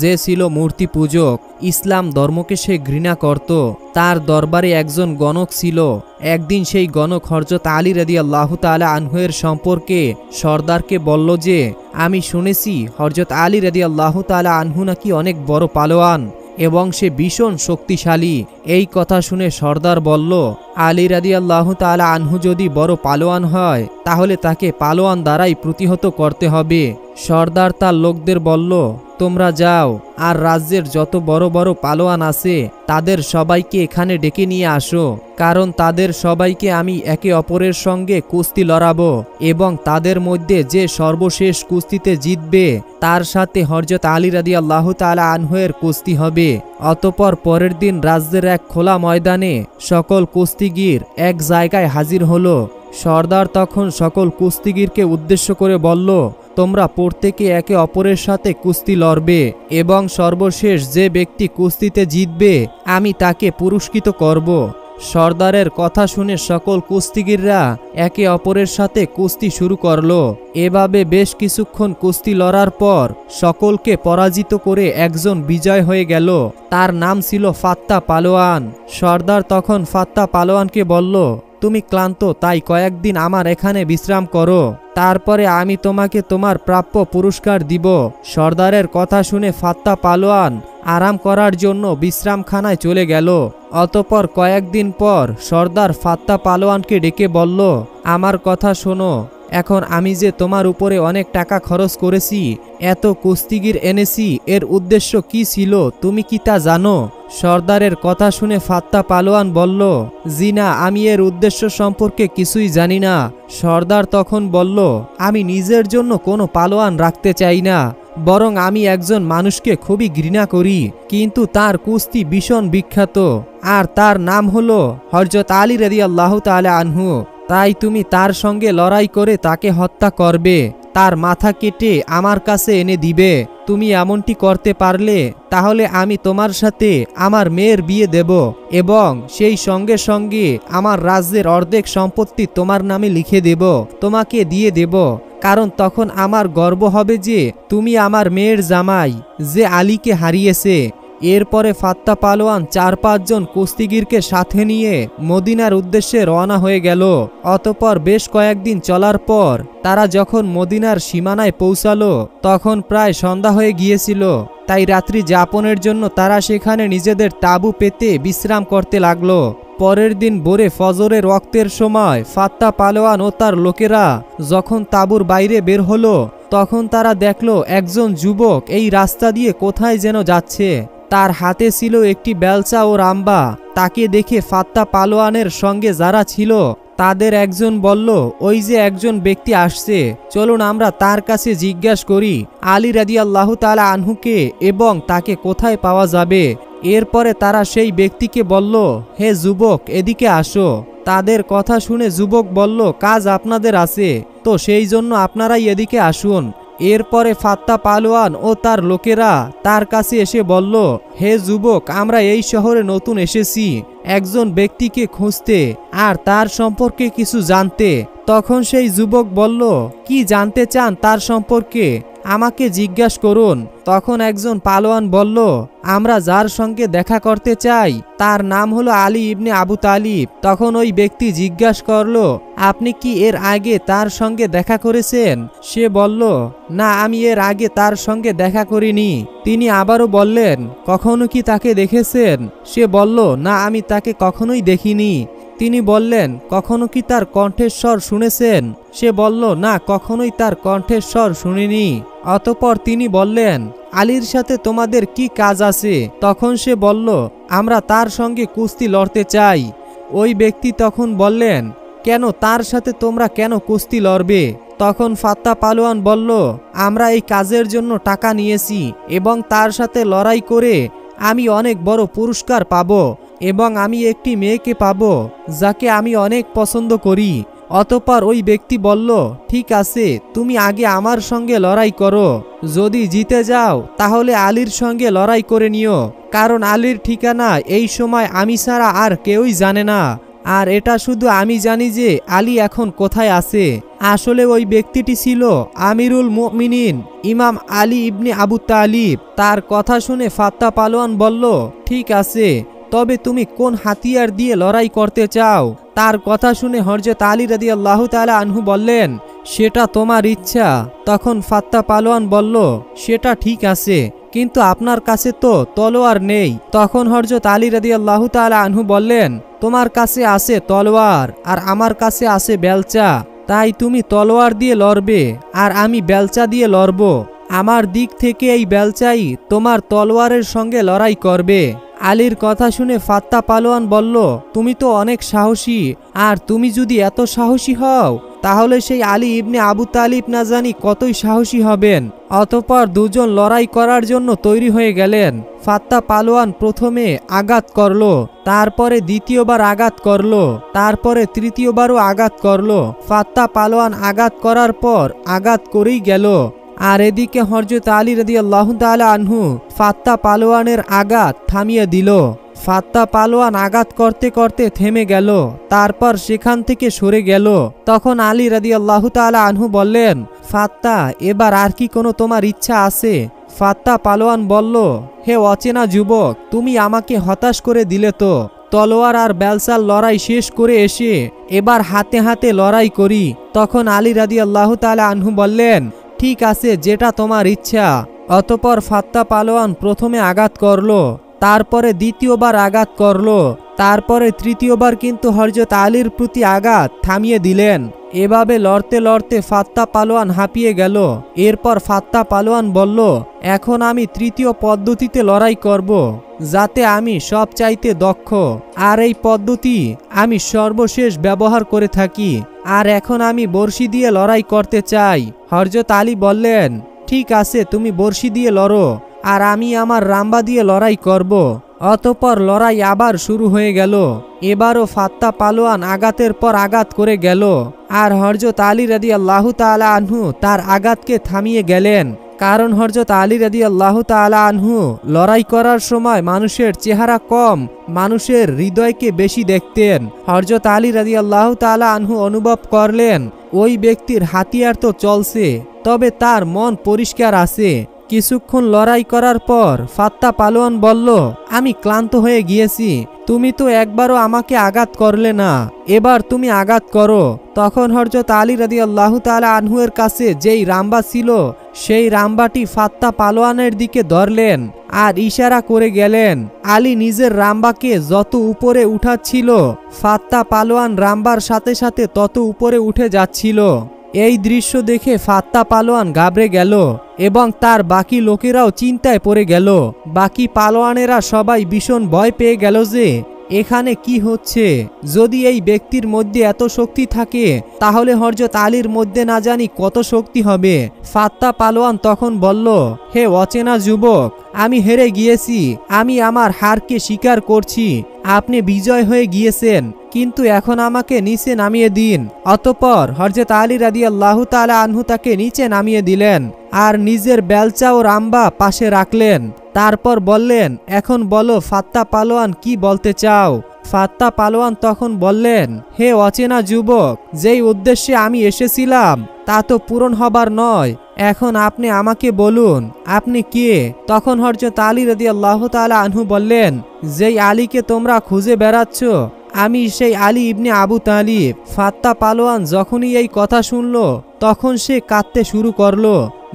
যে ছিল মূর্তি পূজক। ইসলাম ধর্মকে সে ঘৃণা করত। তার দরবারে একজন গণক ছিল। একদিন সেই গণক হযরত আলী রাদিয়াল্লাহু তাআলা আনহু-এর সম্পর্কে সর্দারকে বলল যে, আমি শুনেছি হযরত আলী রাদিয়াল্লাহু তাআলা আনহু নাকি অনেক বড় পালোয়ান এবং সে ভীষণ শক্তিশালী। এই কথা শুনে সর্দার বলল, আলী রাদিয়াল্লাহু তাআলা আনহু যদি বড় পালোয়ান হয় তাহলে তাকে পালোয়ান দ্বারাই প্রতিহত করতে হবে। সর্দার তার লোকদের বলল, তোমরা যাও আর রাজ্যের যত বড় বড় পালোয়ান আছে তাদের সবাইকে এখানে ডেকে নিয়ে আসো, কারণ তাদের সবাইকে আমি একে অপরের সঙ্গে কুস্তি লড়াবো এবং তাদের মধ্যে যে সর্বশেষ কুস্তিতে জিতবে তার সাথে হযরত আলী রাদিয়াল্লাহু তাআলা আনহু-এর কুস্তি হবে। অতঃপর পরের দিন রাজ্যের এক খোলা ময়দানে সকল কুস্তিগির এক জায়গায় হাজির হলো। সর্দার তখন সকল কুস্তিগিরকে উদ্দেশ্য করে বলল, তোমরা প্রত্যেকে একে অপরের সাথে কুস্তি লড়বে এবং সর্বশেষ যে ব্যক্তি কুস্তিতে জিতবে আমি তাকে পুরস্কৃত করব। সর্দারের কথা শুনে সকল কুস্তিগিররা একে অপরের সাথে কুস্তি শুরু করলো। এভাবে বেশ কিছুক্ষণ কুস্তি লড়ার পর সকলকে পরাজিত করে একজন বিজয় হয়ে গেল। তার নাম ছিল ফাত্তা পালোয়ান। সর্দার তখন ফাত্তা পালোয়ানকে বলল, তুমি ক্লান্ত, তাই কয়েকদিন আমার এখানে বিশ্রাম করো, তারপরে আমি তোমাকে তোমার প্রাপ্য পুরস্কার দিব। সর্দারের কথা শুনে ফাত্তা পালোয়ান আরাম করার জন্য বিশ্রামখানায় চলে গেল। অতঃপর কয়েকদিন পর সর্দার ফাত্তা পালোয়ানকে ডেকে বলল, আমার কথা শোনো, এখন আমি যে তোমার উপরে অনেক টাকা খরচ করেছি, এত কুস্তিগির এনেছি, এর উদ্দেশ্য কি ছিল তুমি কি তা জানো? সর্দারের কথা শুনে ফাত্তা পালোয়ান বলল, জি না, আমি এর উদ্দেশ্য সম্পর্কে কিছুই জানি না। সর্দার তখন বলল, আমি নিজের জন্য কোনো পালোয়ান রাখতে চাই না, বরং আমি একজন মানুষকে খুবই ঘৃণা করি, কিন্তু তার কুস্তি ভীষণ বিখ্যাত, আর তার নাম হলো হযরত আলী রাদিয়াল্লাহু তাআলা আনহু। তাই তুমি তার সঙ্গে লড়াই করে তাকে হত্যা করবে, তার মাথা কেটে আমার কাছে এনে দিবে। তুমি এমনটি করতে পারলে তাহলে আমি তোমার সাথে আমার মেয়ের বিয়ে দেব এবং সেই সঙ্গে সঙ্গে আমার রাজ্যের অর্ধেক সম্পত্তি তোমার নামে লিখে দেব, তোমাকে দিয়ে দেব। কারণ তখন আমার গর্ব হবে যে তুমি আমার মেয়ের জামাই, যে আলীকে হারিয়েছে। এরপরে ফাত্তা পালোয়ান ৪-৫ জন কুস্তিগিরকে সাথে নিয়ে মদিনার উদ্দেশ্যে রওনা হয়ে গেল। অতঃপর বেশ কয়েকদিন চলার পর তারা যখন মদিনার সীমানায় পৌঁছালো তখন প্রায় সন্ধ্যা হয়ে গিয়েছিল। তাই রাত্রি যাপনের জন্য তারা সেখানে নিজেদের তাঁবু পেতে বিশ্রাম করতে লাগলো। পরের দিন ভোরে ফজরের ওয়াক্তের সময় ফাত্তা পালোয়ান ও তার লোকেরা যখন তাঁবুর বাইরে বের হলো তখন তারা দেখলো একজন যুবক এই রাস্তা দিয়ে কোথায় যেন যাচ্ছে। তার হাতে ছিল একটি বেলচা ও রাম্বা। তাকে দেখে ফাত্তা পালোয়ানের সঙ্গে যারা ছিল তাদের একজন বলল, ওই যে একজন ব্যক্তি আসছে, চলুন আমরা তার কাছে জিজ্ঞাসা করি আলী রাদিয়াল্লাহু তাআলা আনহুকে এবং তাকে কোথায় পাওয়া যাবে। এরপরে তারা সেই ব্যক্তিকে বলল, হে যুবক, এদিকে আসো। তাদের কথা শুনে যুবক বলল, কাজ আপনাদের আছে, তো সেই জন্য আপনারাই এদিকে আসুন। এরপরে ফাত্তা পালোয়ান ও তার লোকেরা তার কাছে এসে বলল, হে যুবক, আমরা এই শহরে নতুন এসেছি একজন ব্যক্তিকে খুঁজতে আর তার সম্পর্কে কিছু জানতে। তখন সেই যুবক বলল, কি জানতে চান তার সম্পর্কে, আমাকে জিজ্ঞাসা করুন। তখন একজন পালোয়ান বলল, আমরা যার সঙ্গে দেখা করতে চাই তার নাম হলো আলী ইবনে আবু তালিব। তখন ওই ব্যক্তি জিজ্ঞাসা করলো, আপনি কি এর আগে তার সঙ্গে দেখা করেছেন? সে বলল, না, আমি এর আগে তার সঙ্গে দেখা করিনি। তিনি আবারও বললেন, কখনো কি তাকে দেখেছেন? সে বলল, না, আমি তাকে কখনোই দেখিনি। তিনি বললেন, কখনো কি তার কণ্ঠের স্বর শুনেছেন? সে বলল, না, কখনোই তার কণ্ঠের স্বর শুনিনি। অতঃপর তিনি বললেন, আলীর সাথে তোমাদের কি কাজ আছে? তখন সে বলল, আমরা তার সঙ্গে কুস্তি লড়তে চাই। ওই ব্যক্তি তখন বললেন, কেন, তার সাথে তোমরা কেন কুস্তি লড়বে? তখন ফাত্তা পালোয়ান বলল, আমরা এই কাজের জন্য টাকা নিয়েছি এবং তার সাথে লড়াই করে আমি অনেক বড় পুরস্কার পাবো এবং আমি একটি মেয়েকে পাবো যাকে আমি অনেক পছন্দ করি। অতঃপর ওই ব্যক্তি বলল, ঠিক আছে, তুমি আগে আমার সঙ্গে লড়াই করো। যদি জিতে যাও তাহলে আলীর সঙ্গে লড়াই করে নিও, কারণ আলীর ঠিকানা এই সময় আমি ছাড়া আর কেউই জানে না। আর এটা শুধু আমি জানি যে আলী এখন কোথায় আছে। আসলে ওই ব্যক্তিটি ছিল আমিরুল মুমিনিন ইমাম আলী ইবনে আবু তালিব। তার কথা শুনে ফাত্তা পালোয়ান বলল, ঠিক আছে, তবে তুমি কোন হাতিয়ার দিয়ে লড়াই করতে চাও? তার কথা শুনে হযরত আলী রাদিয়াল্লাহু তাআলা আনহু বললেন, সেটা তোমার ইচ্ছা। তখন ফাত্তা পালোয়ান বলল, সেটা ঠিক আছে, কিন্তু আপনার কাছে তো তলোয়ার নেই। তখন হযরত আলী রাদিয়াল্লাহু তাআলা আনহু বললেন, তোমার কাছে আছে তলোয়ার আর আমার কাছে আছে বেলচা, তাই তুমি তলোয়ার দিয়ে লড়বে আর আমি বেলচা দিয়ে লড়ব। আমার দিক থেকে এই বেলচাই তোমার তলোয়ারের সঙ্গে লড়াই করবে। আলীর কথা শুনে ফাত্তা পালোয়ান বলল, তুমি তো অনেক সাহসী, আর তুমি যদি এত সাহসী হও তাহলে সেই আলী ইবনে আবু তালিব না জানি কতই সাহসী হবেন। অতঃপর দুজন লড়াই করার জন্য তৈরি হয়ে গেলেন। ফাত্তা পালোয়ান প্রথমে আঘাত করলো, তারপরে দ্বিতীয়বার আঘাত করলো, তারপরে তৃতীয়বারও আঘাত করলো। ফাত্তা পালোয়ান আঘাত করার পর আঘাত করেই গেল। আর এদিকে হযরত আলী রাদিয়াল্লাহু তাআলা আনহু ফাত্তা পালোয়ানের আঘাত থামিয়ে দিল। ফাত্তা পালোয়ান আঘাত করতে করতে থেমে গেল, তারপর সেখান থেকে সরে গেল। তখন আলী রাদিয়াল্লাহু তাআলা আনহু বললেন, ফাত্তা, এবার আর কি কোনো তোমার ইচ্ছা আছে? ফাত্তা পালোয়ান বলল, হে অচেনা যুবক, তুমি আমাকে হতাশ করে দিলে তো। তলোয়ার আর বেলচার লড়াই শেষ করে এসে এবার হাতে হাতে লড়াই করি। তখন আলী রাদিয়াল্লাহু তাআলা আনহু বললেন, ঠিক আছে, যেটা তোমার ইচ্ছা। অতঃপর ফাত্তা পালোয়ান প্রথমে আঘাত করলো, তারপরে দ্বিতীয়বার আঘাত করলো, তারপরে তৃতীয়বার কিন্তু হযরত আলীর প্রতি আঘাত থামিয়ে দিলেন। এভাবে লড়তে লড়তে ফাত্তা পালোয়ান হাঁপিয়ে গেল। এরপর ফাত্তা পালোয়ান বলল, এখন আমি তৃতীয় পদ্ধতিতে লড়াই করব, যাতে আমি সবচাইতে দক্ষ, আর এই পদ্ধতি আমি সর্বশেষ ব্যবহার করে থাকি। আর এখন আমি বর্শি দিয়ে লড়াই করতে চাই। হযরত আলী বললেন, ঠিক আছে, তুমি বর্শি দিয়ে লড়ো আর আমি আমার রাম্বা দিয়ে লড়াই করব। অতঃপর লড়াই আবার শুরু হয়ে গেল। এবারও ফাত্তা পালোয়ান আঘাতের পর আঘাত করে গেল, আর হযরত আলী রাদিয়াল্লাহু তাআলা আনহু তার আঘাতকে থামিয়ে গেলেন। কারণ হযরত আলী রাদিয়াল্লাহু তাআলা আনহু লড়াই করার সময় মানুষের চেহারা কম, মানুষের হৃদয়কে বেশি দেখতেন। হযরত আলী রাদিয়াল্লাহু তাআলা আনহু অনুভব করলেন ওই ব্যক্তির হাতিয়ার তো চলছে, তবে তার মন পরিষ্কার আছে। কিছুক্ষণ লড়াই করার পর ফাত্তা পালোয়ান বলল, আমি ক্লান্ত হয়ে গিয়েছি, তুমি তো একবারও আমাকে আঘাত করলে না, এবার তুমি আঘাত করো। তখন হযরত আলী রাদিয়াল্লাহু তাআলা আনহু এর কাছে যেই রাম্বা ছিল সেই রাম্বাটি ফাত্তা পালোয়ানের দিকে ধরলেন আর ইশারা করে গেলেন। আলী নিজের রাম্বাকে যত উপরে উঠাচ্ছিল, ফাত্তা পালোয়ান রাম্বার সাথে সাথে তত উপরে উঠে যাচ্ছিল। এই দৃশ্য দেখে ফাত্তা পালোয়ান ঘাবড়ে গেল এবং তার বাকি লোকেরাও চিন্তায় পড়ে গেল। বাকি পালোয়ানেরা সবাই ভীষণ ভয় পেয়ে গেল যে এখানে কি হচ্ছে। যদি এই ব্যক্তির মধ্যে এত শক্তি থাকে তাহলে হযরত আলীর মধ্যে না জানি কত শক্তি হবে। ফাত্তা পালোয়ান তখন বলল, হে অচেনা যুবক, আমি হেরে গিয়েছি, আমি আমার হারকে স্বীকার করছি। আপনি বিজয় হয়ে গিয়েছেন, কিন্তু এখন আমাকে নিচে নামিয়ে দিন। অতঃপর হযরত আলী রাদিয়াল্লাহু তাআলা আনহু তাকে নিচে নামিয়ে দিলেন আর নিজের বেলচা ও রাম্বা পাশে রাখলেন। তারপর বললেন, এখন বলো ফাত্তা পালোয়ান কি বলতে চাও। ফাত্তা পালোয়ান তখন বললেন, হে অচেনা যুবক, যেই উদ্দেশ্যে আমি এসেছিলাম তা তো পূরণ হবার নয়, এখন আপনি আমাকে বলুন আপনি কে। তখন হযরত আলী রাদিয়াল্লাহু তাআলা আনহু বললেন, যেই আলীকে তোমরা খুঁজে বেড়াচ্ছ আমি সেই আলী ইবনে আবু তালিব। ফাত্তা পালোয়ান যখনই এই কথা শুনল তখন সে কাঁদতে শুরু করলো,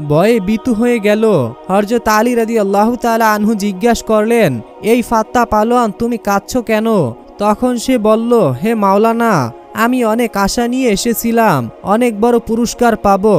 ভয়ে ভীতু হয়ে গেল। হযরত আলী রাদিয়াল্লাহু তাআলা আনহু জিজ্ঞাসা করলেন, এই ফাত্তা পালোয়ান তুমি কাঁদছো কেন? তখন সে বলল, হে মাওলানা, আমি অনেক আশা নিয়ে এসেছিলাম, অনেক বড় পুরস্কার পাবো,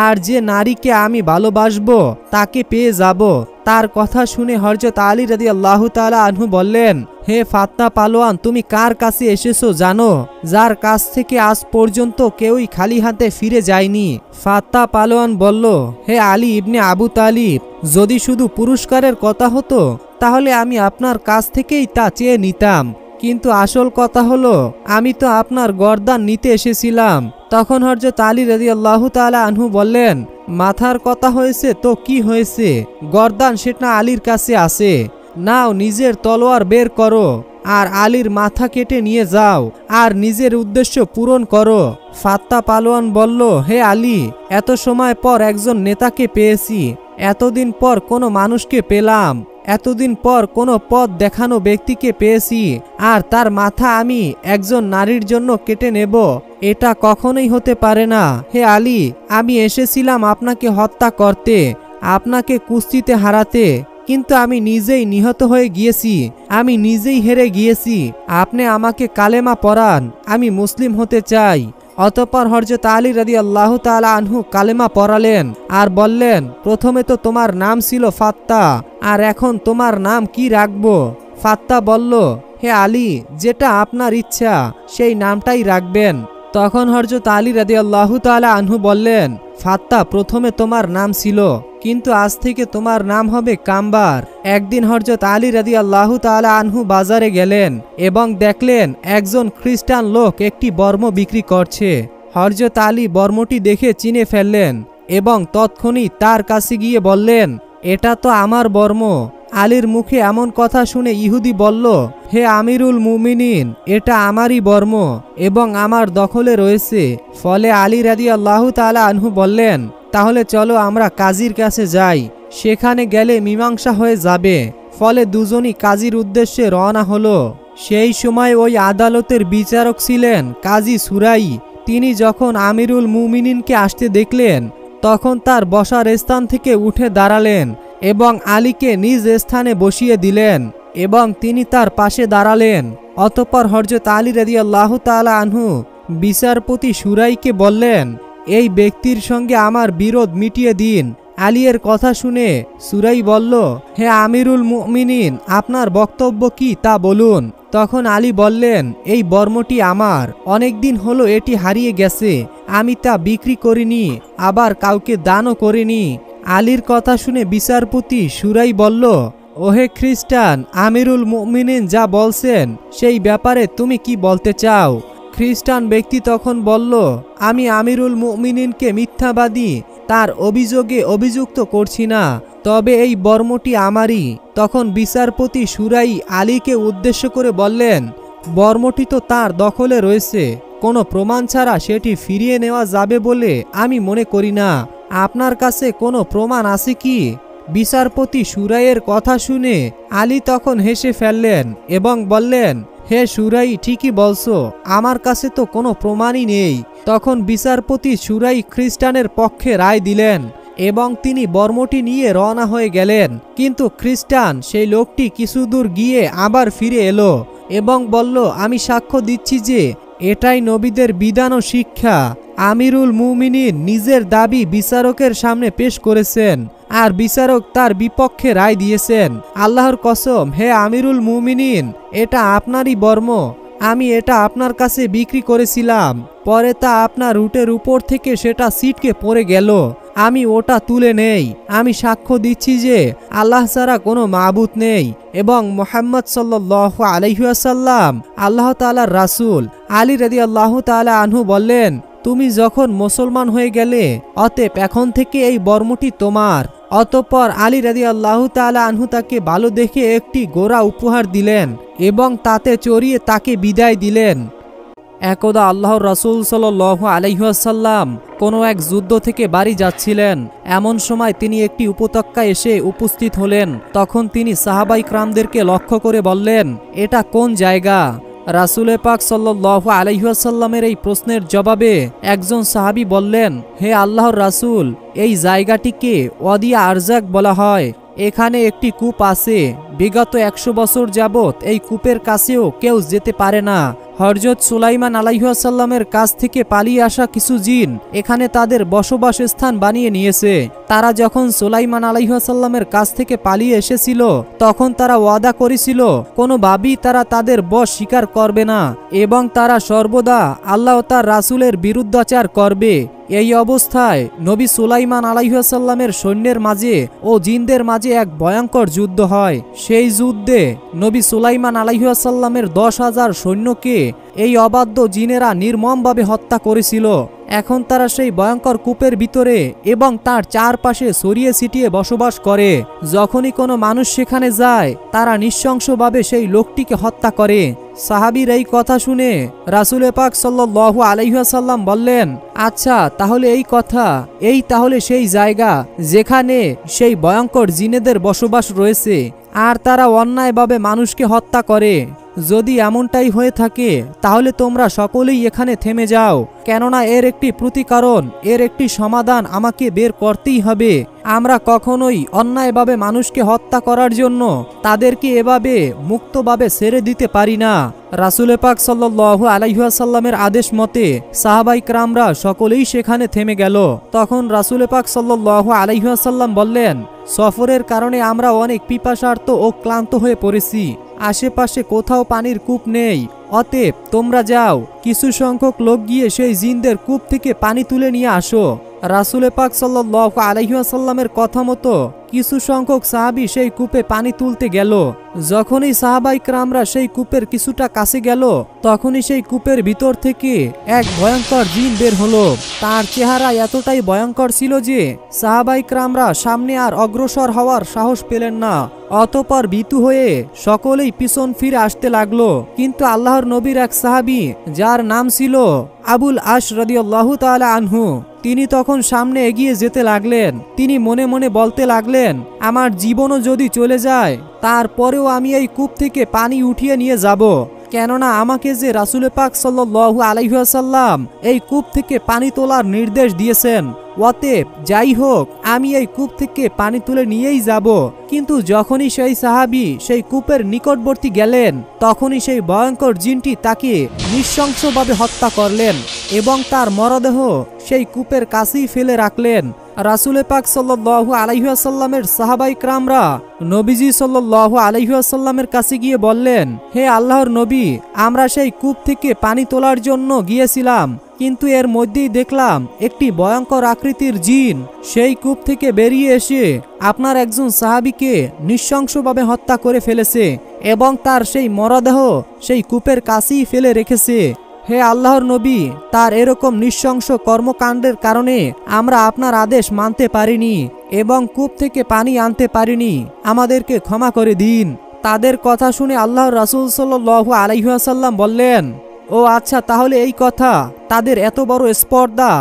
আর যে নারীকে আমি ভালোবাসবো তাকে পেয়ে যাব। তার কথা শুনে হযরত আলী রাদিয়াল্লাহু তাআলা আনহু বললেন, হে ফাত্তা পালোয়ান, তুমি কার কাছে এসেছো জানো, যার কাছ থেকে আজ পর্যন্ত কেউই খালি হাতে ফিরে যায়নি। ফাত্তা পালোয়ান বলল, হে আলী ইবনে আবু তালিব, যদি শুধু পুরস্কারের কথা হতো তাহলে আমি আপনার কাছ থেকেই তা চেয়ে নিতাম, কিন্তু আসল কথা হলো আমি তো আপনার গর্দান নিতে এসেছিলাম। তখন হযরত আলী রাদিয়াল্লাহু তাআলা আনহু বললেন, মাথার কথা হয়েছে তো কি হয়েছে, গর্দান সেটা আলীর কাছে আছে, নাও নিজের তলোয়ার বের করো আর আলীর মাথা কেটে নিয়ে যাও আর নিজের উদ্দেশ্য পূরণ করো। ফাত্তা পালোয়ান বলল, হে আলী, এত সময় পর একজন নেতাকে পেয়েছি, এতদিন পর কোনো মানুষকে পেলাম, এতদিন পর কোনো পথ দেখানো ব্যক্তিকে পেয়েছি, আর তার মাথা আমি একজন নারীর জন্য কেটে নেব, এটা কখনোই হতে পারে না। হে আলী, আমি এসেছিলাম আপনাকে হত্যা করতে, আপনাকে কুস্তিতে হারাতে, কিন্তু আমি নিজেই নিহত হয়ে গিয়েছি, আমি নিজেই হেরে গিয়েছি। আপনি আমাকে কালেমা পড়ান, আমি মুসলিম হতে চাই। অতঃপর হযরত আলী রাদিয়াল্লাহু তাআলা আনহু কালেমা পড়ালেন আর বললেন, প্রথমে তো তোমার নাম ছিল ফাত্তা, আর এখন তোমার নাম কি রাখবো? ফাত্তা বলল, হে আলী, যেটা আপনার ইচ্ছা সেই নামটাই রাখবেন। তখন হযরত আলী রাদিয়াল্লাহু তাআলা আনহু বললেন, ফাত্তা, প্রথমে তোমার নাম ছিল, কিন্তু আজ থেকে তোমার নাম হবে কাম্বার। একদিন হযরত আলী রাদিয়াল্লাহু তাআলা আনহু বাজারে গেলেন এবং দেখলেন একজন খ্রিস্টান লোক একটি বর্ম বিক্রি করছে। হযরত আলী বর্মটি দেখে চিনে ফেললেন এবং তৎক্ষণাৎ তার কাছে গিয়ে বললেন, এটা তো আমার বর্ম। আলীর মুখে এমন কথা শুনে ইহুদি বলল, হে আমিরুল মুমিনিন, এটা আমারই বর্ম এবং আমার দখলে রয়েছে। ফলে আলী রাদিয়াল্লাহু তাআলা আনহু বললেন, তাহলে চলো আমরা কাজীর কাছে যাই, সেখানে গেলে মীমাংসা হয়ে যাবে। ফলে দুজনই কাজীর উদ্দেশ্যে রওনা হলো। সেই সময় ওই আদালতের বিচারক ছিলেন কাজী সুরাই। তিনি যখন আমিরুল মুমিনিনকে আসতে দেখলেন তখন তার বসার স্থান থেকে উঠে দাঁড়ালেন এবং আলীকে নিজ স্থানে বসিয়ে দিলেন এবং তিনি তার পাশে দাঁড়ালেন। অতঃপর হযরত আলী রাদিয়াল্লাহু তাআলা আনহু বিচারপতি সুরাইকে বললেন, এই ব্যক্তির সঙ্গে আমার বিরোধ মিটিয়ে দিন। আলীর কথা শুনে সুরাই বলল, হে আমিরুল মুমিনিন, আপনার বক্তব্য কি তা বলুন। তখন আলী বললেন, এই বর্মটি আমার, অনেকদিন হলো এটি হারিয়ে গেছে, আমি তা বিক্রি করিনি, আবার কাউকে দানও করিনি। আলীর কথা শুনে বিচারপতি শুরাই বলল, ওহে খ্রিস্টান, আমিরুল মুমিনিন যা বলছেন সেই ব্যাপারে তুমি কি বলতে চাও? খ্রিস্টান ব্যক্তি তখন বলল, আমি আমিরুল মুমিনিনকে মিথ্যাবাদী তার অভিযোগে অভিযুক্ত করছি না, তবে এই বর্মটি আমারই। তখন বিচারপতি শুরাই আলীকে উদ্দেশ্য করে বললেন, বর্মটি তো তার দখলে রয়েছে, কোনো প্রমাণ ছাড়া সেটি ফিরিয়ে নেওয়া যাবে বলে আমি মনে করি না। আপনার কাছে কোনো প্রমাণ আছে কি? বিচারপতি শুরাইয়ের কথা শুনে আলী তখন হেসে ফেললেন এবং বললেন, হে শুরাই, ঠিকই বলছো, আমার কাছে তো কোনো প্রমাণই নেই। তখন বিচারপতি শুরাই খ্রিস্টানের পক্ষে রায় দিলেন এবং তিনি বর্মটি নিয়ে রওনা হয়ে গেলেন। কিন্তু খ্রিস্টান সেই লোকটি কিছু দূর গিয়ে আবার ফিরে এলো এবং বলল, আমি সাক্ষ্য দিচ্ছি যে এটাই নবীদের বিধান ও শিক্ষা। আমিরুল মুমিনিন নিজের দাবি বিচারকের সামনে পেশ করেছেন আর বিচারক তার বিপক্ষে রায় দিয়েছেন। আল্লাহর কসম, হে আমিরুল মুমিনিন, এটা আপনারই বর্ম। আমি এটা আপনার কাছে বিক্রি করেছিলাম, পরে তা আপনার রুটের উপর থেকে সেটা ছিটকে পড়ে গেল, আমি ওটা তুলে নেই। আমি সাক্ষ্য দিচ্ছি যে আল্লাহ ছাড়া কোনো মাবুদ নেই এবং মুহাম্মদ সাল্লাল্লাহু আলাইহি ওয়াসাল্লাম আল্লাহ তাআলার রাসূল। আলী রাদিয়াল্লাহু তাআলা আনহু বললেন, তুমি যখন মুসলমান হয়ে গেলে, অতএব এখন থেকে এই বর্মটি তোমার। অতঃপর আলী রাদিয়াল্লাহু তাআলা আনহু তাকে ভালো দেখে একটি ঘোড়া উপহার দিলেন এবং তাতে চড়িয়ে তাকে বিদায় দিলেন। একদা আল্লাহর রাসূল সাল্লাল্লাহু আলাইহি ওয়াসাল্লাম কোনো এক যুদ্ধ থেকে বাড়ি যাচ্ছিলেন। এমন সময় তিনি একটি উপত্যকায় এসে উপস্থিত হলেন। তখন তিনি সাহাবাই কিরামদেরকে লক্ষ্য করে বললেন, এটা কোন জায়গা? রাসূলে পাক সাল্লাল্লাহু আলাইহি ওয়াসাল্লামের এই প্রশ্নের জবাবে একজন সাহাবী বললেন, হে আল্লাহর রাসূল, এই জায়গাটিকে ওয়াদিয়া আরজাক বলা হয়। এখানে একটি কূপ আছে। বিগত 100 বছর যাবত এই কূপের কাছেও কেউ যেতে পারে না। হযরত সুলাইমান আলাইহিস সালামের কাছ থেকে পালিয়ে আসা কিছু জিন এখানে তাদের বসবাস স্থান বানিয়ে নিয়েছে। তারা যখন সুলাইমান আলাইহিস সালামের কাছ থেকে পালিয়ে এসেছিল, তখন তারা ওয়াদা করেছিল কোনোভাবেই তারা তাদের বশ স্বীকার করবে না এবং তারা সর্বদা আল্লাহ ও তার রাসূলের বিরুদ্ধাচার করবে। এই অবস্থায় নবী সুলাইমান আলাইহিস সালামের সৈন্যের মাঝে ও জিনদের মাঝে এক ভয়ঙ্কর যুদ্ধ হয়। সেই যুদ্ধে নবী সুলাইমান আলাইহিস সালামের 10,000 সৈন্যকে এই অবাধ্য জিনেরা নির্মমভাবে হত্যা করেছিল। এখন তারা সেই ভয়ঙ্কর কূপের ভিতরে এবং তার চারপাশে ছড়িয়ে ছিটিয়ে বসবাস করে। যখনই কোনো মানুষ সেখানে যায়, তারা নৃশংসভাবে সেই লোকটিকে হত্যা করে। সাহাবীর এই কথা শুনে রাসূল পাক সাল্লাল্লাহু আলাইহি ওয়াসাল্লাম বললেন, আচ্ছা, তাহলে এই কথা, এই তাহলে সেই জায়গা যেখানে সেই ভয়ঙ্কর জিনেদের বসবাস রয়েছে আর তারা অন্যায়ভাবে মানুষকে হত্যা করে। যদি এমনটাই হয়ে থাকে, তাহলে তোমরা সকলেই এখানে থেমে যাও, কেননা এর একটি প্রতিকারণ, এর একটি সমাধান আমাকে বের করতেই হবে। আমরা কখনোই অন্যায়ভাবে মানুষকে হত্যা করার জন্য তাদেরকে এভাবে মুক্তভাবে ছেড়ে দিতে পারি না। রাসূল পাক সাল্লাল্লাহু আলাইহি ওয়াসাল্লামের আদেশ মতে সাহাবায়ে কেরামরা সকলেই সেখানে থেমে গেল। তখন রাসূল পাক সাল্লাল্লাহু আলাইহি ওয়াসাল্লাম বললেন, সফরের কারণে আমরা অনেক পিপাসার্ত ও ক্লান্ত হয়ে পড়েছি। আশেপাশে কোথাও পানির কূপ নেই। অতএব তোমরা যাও, কিছু সংখ্যক লোক গিয়ে সেই জিনদের কূপ থেকে পানি তুলে নিয়ে আসো। রাসূল পাক সাল্লাল্লাহু আলাইহি ওয়াসাল্লামের কথা মতো কিছু সংখ্যক সাহাবী সেই কূপে পানি তুলতে গেল। যখনই সাহাবায়ে কেরামরা সেই কূপের কিছুটা কাছে গেল, তখনই সেই কূপের ভিতর থেকে এক ভয়ঙ্কর জিন বের হলো। তার চেহারা এতটাই ভয়ঙ্কর ছিল যে সাহাবায়ে কেরামরা সামনে আর অগ্রসর হওয়ার সাহস পেলেন না। অতঃপর ভীতু হয়ে সকলেই পিছন ফিরে আসতে লাগলো। কিন্তু আল্লাহর নবীর এক সাহাবী, যার নাম ছিল আবুল আশ রাদিয়াল্লাহু তাআলা আনহু, তিনি তখন সামনে এগিয়ে যেতে লাগলেন। তিনি মনে মনে বলতে লাগলেন, আমার জীবনও যদি চলে যায়, তারপরেও আমি এই কূপ থেকে পানি উঠিয়ে নিয়ে যাব, কেননা আমাকে যে রাসূল পাক সাল্লাল্লাহু আলাইহি ওয়াসাল্লাম এই কূপ থেকে পানি তোলার নির্দেশ দিয়েছেন। অতএব যাই হোক, আমি এই কূপ থেকে পানি তুলে নিয়েই যাব। কিন্তু যখনই সেই সাহাবী সেই কূপের নিকটবর্তী গেলেন, তখনই সেই ভয়ঙ্কর জিনটি তাকে নৃশংসভাবে হত্যা করলেন এবং তার মরদেহ সেই কূপের কাছেই ফেলে রাখলেন। রাসূল পাক সাল্লাল্লাহু আলাইহি ওয়াসাল্লামের সাহাবায়ে কেরামরা নবীজি সাল্লাল্লাহু আলাইহি ওয়াসাল্লামের কাছে গিয়ে বললেন, হে আল্লাহর নবী, আমরা সেই কূপ থেকে পানি তোলার জন্য গিয়েছিলাম, কিন্তু এর মধ্যেই দেখলাম একটি ভয়ঙ্কর আকৃতির জিন সেই কূপ থেকে বেরিয়ে এসে আপনার একজন সাহাবীকে নৃশংসভাবে হত্যা করে ফেলেছে এবং তার সেই মরদেহ সেই কূপের কাছেই ফেলে রেখেছে। হে আল্লাহর নবী, তার এরকম নৃশংস কর্মকাণ্ডের কারণে আমরা আপনার আদেশ মানতে পারিনি এবং কূপ থেকে পানি আনতে পারিনি, আমাদেরকে ক্ষমা করে দিন। তাদের কথা শুনে আল্লাহর রাসূল সাল্লাল্লাহু আলাইহি ওয়াসাল্লাম বললেন, ও আচ্ছা, তাহলে এই কথা। তাদের এত বড় স্পর্ধা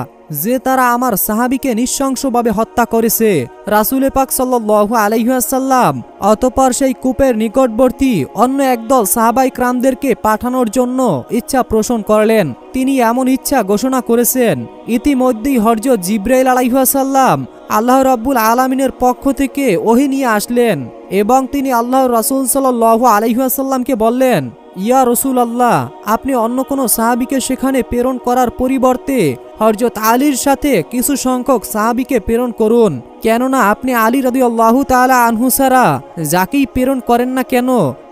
যে তারা আমার সাহাবীকে নৃশংসভাবে হত্যা করেছে। রাসূল পাক সাল্লাল্লাহু আলাইহি ওয়াসাল্লাম অতঃপর সেই কূপের নিকটবর্তী অন্য একদল সাহাবায়ে কিরামদেরকে পাঠানোর জন্য ইচ্ছা পোষণ করলেন। তিনি এমন ইচ্ছা ঘোষণা করেছেন, ইতিমধ্যেই হযরত জিবরাইল আলাইহিস সালাম আল্লাহ রাব্বুল আলামিনের পক্ষ থেকে ওহী নিয়ে আসলেন এবং তিনি আল্লাহর রাসূল সাল্লাল্লাহু আলাইহি ওয়াসাল্লামকে বললেন, ইয়া রাসূলুল্লাহ, আপনি অন্য কোনো সাহাবীকে সেখানে প্রেরণ করার পরিবর্তে হযরত আলীর সাথে কিছু সংখ্যক সাহাবীকে প্রেরণ করুন, কেননা আপনি আলী রাদিয়াল্লাহু তাআলা আনহু ছাড়া যাকেই প্রেরণ করেন না কেন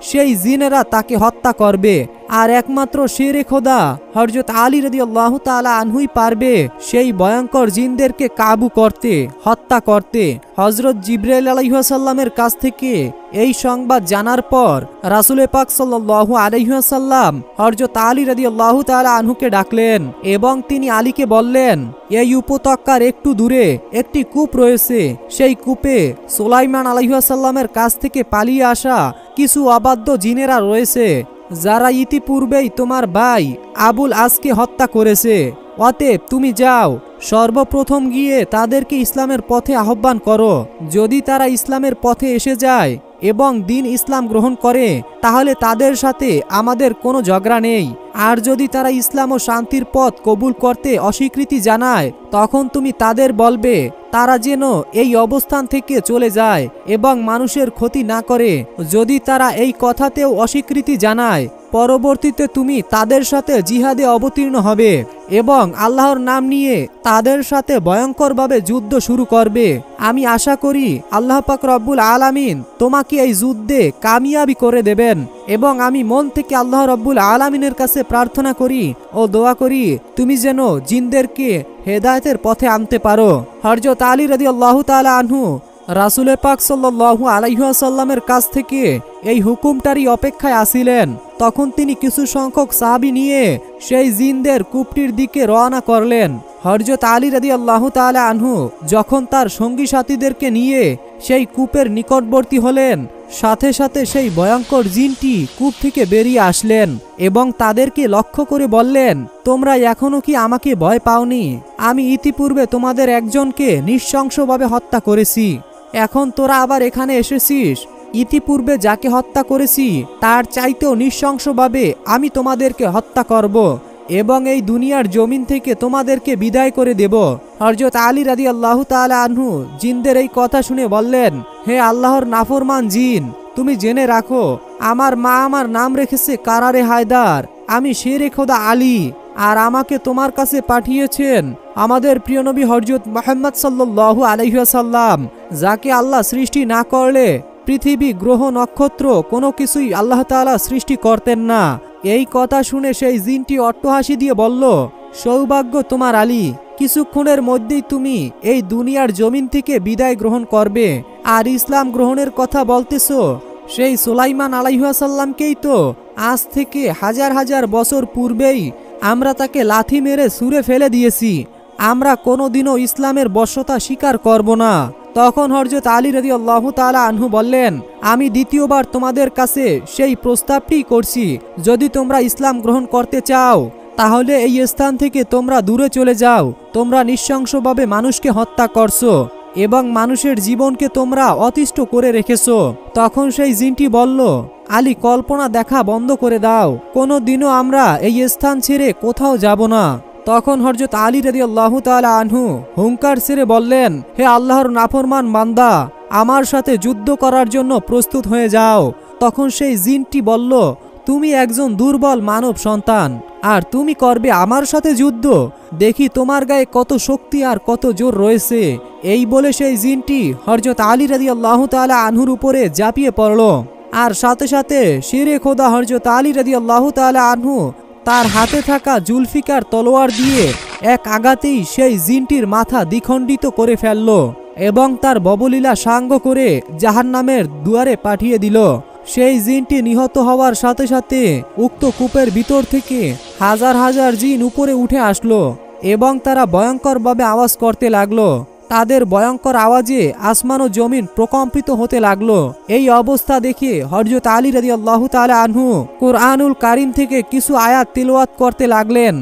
সেই জিনেরা তাকে হত্যা করবে, আর একমাত্র শেরে খোদা হযরত আলী রাদিয়াল্লাহু তাআলা আনহুই পারবে সেই ভয়ঙ্কর জিনদেরকে কাবু করতে, হত্যা করতে। হযরত জিবরাইল আলাইহিস সালামের কাছ থেকে এই সংবাদ জানার পর রাসূল পাক সাল্লাল্লাহু আলাইহি ওয়াসাল্লাম হযরত আলী রাদিয়াল্লাহু তাআলা আনহুকে ডাকলেন এবং তিনি আলীকে বললেন, এই উপত্যকার একটু দূরে একটি কূপ রয়েছে। সেই কূপে সুলাইমান আলাইহিস সালামের কাছ থেকে পালিয়ে আসা কিছু অবাধ্য জিনেরা রয়েছে, যারা ইতিপূর্বেই তোমার ভাই আবুল আসকে হত্যা করেছে। অতএব তুমি যাও, সর্বপ্রথম গিয়ে তাদেরকে ইসলামের পথে আহ্বান করো। যদি তারা ইসলামের পথে এসে যায় এবং দিন ইসলাম গ্রহণ করে তাহলে তাদের সাথে আমাদের কোনো ঝগড়া নেই, আর যদি তারা ইসলাম ও শান্তির পথ কবুল করতে অস্বীকৃতি জানায় তখন তুমি তাদের বলবে তারা যেন এই অবস্থান থেকে চলে যায় এবং মানুষের ক্ষতি না করে। যদি তারা এই কথাতেও অস্বীকৃতি জানায় পরবর্তীতে তুমি তাদের সাথে জিহাদে অবতীর্ণ হবে এবং আল্লাহর নাম নিয়ে তাদের সাথে ভয়ঙ্করভাবে যুদ্ধ শুরু করবে। আমি আশা করি আল্লাহ পাক রব্বুল আলামিন তোমাকে এই যুদ্ধে কামিয়াবি করে দেবেন এবং আমি মন থেকে আল্লাহ রব্বুল আলামিনের কাছে প্রার্থনা করি ও দোয়া করি তুমি যেন জিনদেরকে হেদায়েতের পথে আনতে পারো। হযরত আলী রাদিয়াল্লাহু তাআলা আনহু রাসূল পাক সাল্লাল্লাহু আলাইহি ওয়াসাল্লামের কাছ থেকে এই হুকুমটারই অপেক্ষায় আছিলেন। তখন তিনি কিছু সংখ্যক সাহাবী নিয়ে সেই জিনদের কূপটির দিকে রওনা করলেন। হযরত আলী রাদিয়াল্লাহু তাআলা আনহু যখন তার সঙ্গী সাথীদেরকে নিয়ে সেই কূপের নিকটবর্তী হলেন, সাথে সাথে সেই ভয়ঙ্কর জিনটি কূপ থেকে বেরিয়ে আসলেন এবং তাদেরকে লক্ষ্য করে বললেন, তোমরা এখনো কি আমাকে ভয় পাওনি? আমি ইতিপূর্বে তোমাদের একজনকে নৃশংসভাবে হত্যা করেছি, এখন তোরা আবার এখানে এসেছিস। ইতিপূর্বে যাকে হত্যা করেছি তার চাইতেও নৃশংসভাবে আমি তোমাদেরকে হত্যা করব এবং এই দুনিয়ার জমিন থেকে তোমাদেরকে বিদায় করে দেব। হযরত আলী রাদিয়াল্লাহু তাআলা আনহু জিনদের এই কথা শুনে বললেন, হে আল্লাহর নাফরমান জিন, তুমি জেনে রাখো আমার মা আমার নাম রেখেছে কারারে হায়দার, আমি শেরে খোদা আলী, আর আমাকে তোমার কাছে পাঠিয়েছেন আমাদের প্রিয় নবী হযরত মুহাম্মদ সাল্লাল্লাহু আলাইহি ওয়াসাল্লাম, যাকে আল্লাহ সৃষ্টি না করলে পৃথিবী গ্রহ নক্ষত্র কোনো কিছুই আল্লাহ তাআলা সৃষ্টি করতেন না। এই কথা শুনে সেই জিনটি অট্টহাসি দিয়ে বলল, সৌভাগ্য তোমার আলী, কিছুক্ষণের মধ্যেই তুমি এই দুনিয়ার জমিন থেকে বিদায় গ্রহণ করবে, আর ইসলাম গ্রহণের কথা বলতেছো সেই সুলাইমান আলাইহিস সালামকেই তো আজ থেকে হাজার হাজার বছর পূর্বেই আমরা তাকে লাথি মেরে ছুঁড়ে ফেলে দিয়েছি, আমরা কোনোদিনও ইসলামের বশ্যতা স্বীকার করব না। তখন হযরত আলী রাদিয়াল্লাহু তাআলা আনহু বললেন, আমি দ্বিতীয়বার তোমাদের কাছে সেই প্রস্তাবটি করছি, যদি তোমরা ইসলাম গ্রহণ করতে চাও তাহলে এই স্থান থেকে তোমরা দূরে চলে যাও। তোমরা নৃশংসভাবে মানুষকে হত্যা করছো এবং মানুষের জীবনকে তোমরা অতিষ্ঠ করে রেখেছো। তখন সেই জিনটি বলল, আলী, কল্পনা দেখা বন্ধ করে দাও, কোনোদিনও আমরা এই স্থান ছেড়ে কোথাও যাব না। তখন হযরত আলী রাদিয়াল্লাহু তাআলা আনহু হুঙ্কার ছেড়ে বললেন, হে আল্লাহর নাফরমান বান্দা, আমার সাথে যুদ্ধ করার জন্য প্রস্তুত হয়ে যাও। তখন সেই জিনটি বলল, তুমি একজন দুর্বল মানব সন্তান আর তুমি করবে আমার সাথে যুদ্ধ? দেখি তোমার গায়ে কত শক্তি আর কত জোর রয়েছে। এই বলে সেই জিনটি হযরত আলী রাদিয়াল্লাহু তাআলা আনহুর উপরে ঝাঁপিয়ে পড়ল, আর সাথে সাথে শেরে খোদা হযরত আলী রাদিয়াল্লাহু তাআলা আনহু তার হাতে থাকা জুলফিকার তলোয়ার দিয়ে এক আঘাতেই সেই জিনটির মাথা দ্বিখণ্ডিত করে ফেলল এবং তার ববলীলা সাঙ্গ করে জাহান্নামের দুয়ারে পাঠিয়ে দিল। সেই জিনটি নিহত হওয়ার সাথে সাথে উক্ত কূপের ভিতর থেকে হাজার হাজার জিন উপরে উঠে আসলো এবং তারা ভয়ঙ্করভাবে আওয়াজ করতে লাগলো। তাদের ভয়ঙ্কর আওয়াজে আসমান ও জমিন প্রকম্পিত হতে লাগলো। এই অবস্থা দেখে হযরত আলী রাদিয়াল্লাহু তাআলা আনহু কুরআনুল কারীম থেকে কিছু আয়াত তিলাওয়াত করতে লাগলেন।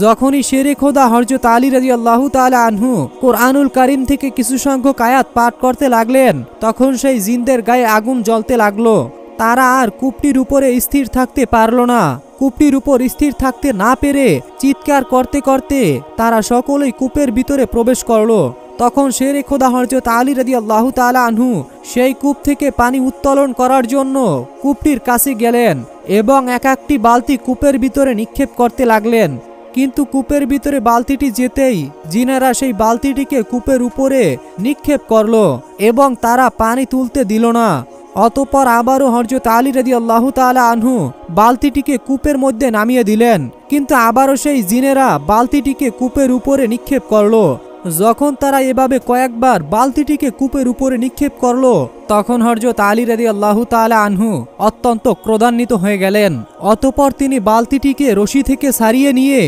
যখনই শেরে খোদা হযরত আলী রাদিয়াল্লাহু তাআলা আনহু কুরআনুল কারীম থেকে কিছু সংখ্যক আয়াত পাঠ করতে লাগলেন, তখন সেই জিনদের গায়ে আগুন জ্বলতে লাগলো। তারা আর কূপটির উপরে স্থির থাকতে পারল না। কূপটির উপর স্থির থাকতে না পেরে চিৎকার করতে করতে তারা সকলেই কূপের ভিতরে প্রবেশ করলো। তখন শেরে খোদা হযরত আলী রাদিয়াল্লাহু তাআলা আনহু সেই কূপ থেকে পানি উত্তোলন করার জন্য কূপটির কাছে গেলেন এবং এক একটি বালতি কূপের ভিতরে নিক্ষেপ করতে লাগলেন। কিন্তু কূপের ভিতরে বালতিটি যেতেই জিনেরা সেই বালতিটিকে কূপের উপরে নিক্ষেপ করলো এবং তারা পানি তুলতে দিল না। অতঃপর আবারও হযরত আলী রাদিয়াল্লাহু তাআলা আনহু বালতিটিকে কূপের মধ্যে নামিয়ে দিলেন, কিন্তু আবারও সেই জিনেরা বালতিটিকে কূপের উপরে নিক্ষেপ করলো। যখন তারা এভাবে কয়েকবার বালতিটিকে কূপের উপরে নিক্ষেপ করলো, তখন হযরত আলী রাদিয়াল্লাহু তাআলা আনহু অত্যন্ত ক্রোধান্বিত হয়ে গেলেন। অতঃপর তিনি বালতিটিকে রশি থেকে ছাড়িয়ে নিয়ে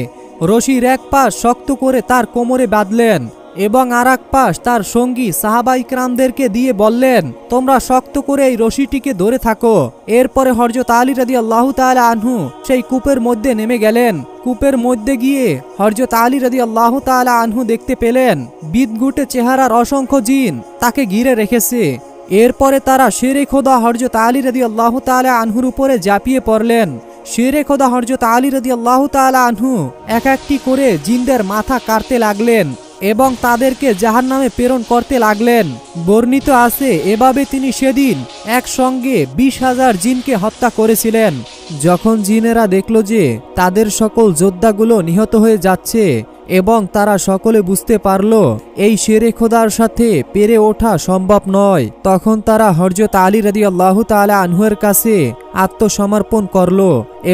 রশির এক পাশ শক্ত করে তার কোমরে বাঁধলেন এবং আর এক পাশ তার সঙ্গী সাহাবা ইকরামদেরকে দিয়ে বললেন, তোমরা শক্ত করে এই রশিটিকে ধরে থাকো। এরপরে হযরত আলী রাদিয়াল্লাহু তাআলা আনহু সেই কূপের মধ্যে নেমে গেলেন। কূপের মধ্যে গিয়ে হযরত আলী রাদিয়াল্লাহু তাআলা আনহু দেখতে পেলেন বিদঘুটে চেহারার অসংখ্য জিন তাকে ঘিরে রেখেছে। এরপরে তারা শেরে খোদা হযরত আলী রাদিয়াল্লাহু তাআলা আনহুর উপরে ঝাঁপিয়ে পড়লেন। শেরে খোদা হযরত আলী রাদিয়াল্লাহু তাআলা আনহু এক একটি করে জিনদের মাথা কাটতে লাগলেন এবং তাদেরকে জাহান্নামে প্রেরণ করতে লাগলেন। বর্ণিত আছে এভাবে তিনি সেদিন একসঙ্গে 20,000 জিনকে হত্যা করেছিলেন। যখন জিনেরা দেখল যে তাদের সকল যোদ্ধাগুলো নিহত হয়ে যাচ্ছে এবং তারা সকলে বুঝতে পারল এই শেরে খোদার সাথে পেরে ওঠা সম্ভব নয়, তখন তারা হযরত আলী রাদিয়াল্লাহু তাআলা আনহুর কাছে আত্মসমর্পণ করল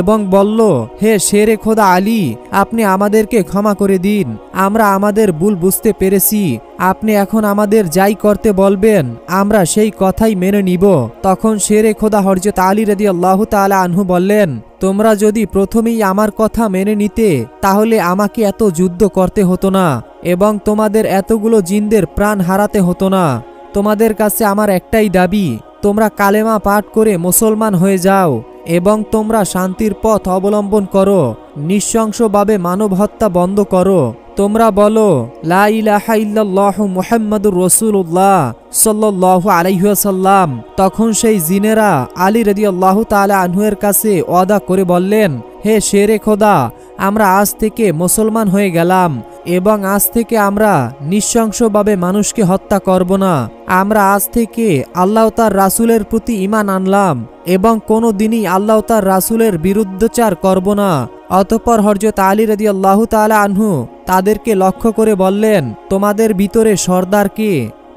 এবং বলল, হে শেরে খোদা আলী, আপনি আমাদেরকে ক্ষমা করে দিন, আমরা আমাদের ভুল বুঝতে পেরেছি। আপনি এখন আমাদের যাই করতে বলবেন আমরা সেই কথাই মেনে নিব। তখন শেরে খোদা হযরত আলী রাদিয়াল্লাহু তাআলা আনহু বললেন, তোমরা যদি প্রথমেই আমার কথা মেনে নিতে তাহলে আমাকে এত যুদ্ধ করতে হতো না এবং তোমাদের এতগুলো জিনদের প্রাণ হারাতে হতো না। তোমাদের কাছে আমার একটাই দাবি, তোমরা কালেমা পাঠ করে মুসলমান হয়ে যাও এবং তোমরা শান্তির পথ অবলম্বন করো, নৃশংসভাবে মানব হত্যা বন্ধ করো। তোমরা বলো লা ইলাহা ইল্লাল্লাহু মুহাম্মাদুর রাসূলুল্লাহ সাল্লাল্লাহু আলাইহি ওয়াসাল্লাম। তখন সেই জিনেরা আলী রাদিয়াল্লাহু তাআলা আনহুর কাছে ওয়াদা করে বললেন, হে শেরে খোদা, আমরা আজ থেকে মুসলমান হয়ে গেলাম এবং আজ থেকে আমরা নৃশংসভাবে মানুষকে হত্যা করব না। আমরা আজ থেকে আল্লাহ তার রাসূলের প্রতি ঈমান আনলাম এবং কোনো দিনই আল্লাহ তার রাসূলের বিরুদ্ধচার করব না। অতঃপর হযরত আলী রাদিয়াল্লাহু তাআলা আনহু তাদেরকে লক্ষ্য করে বললেন, তোমাদের ভিতরে সর্দার কে?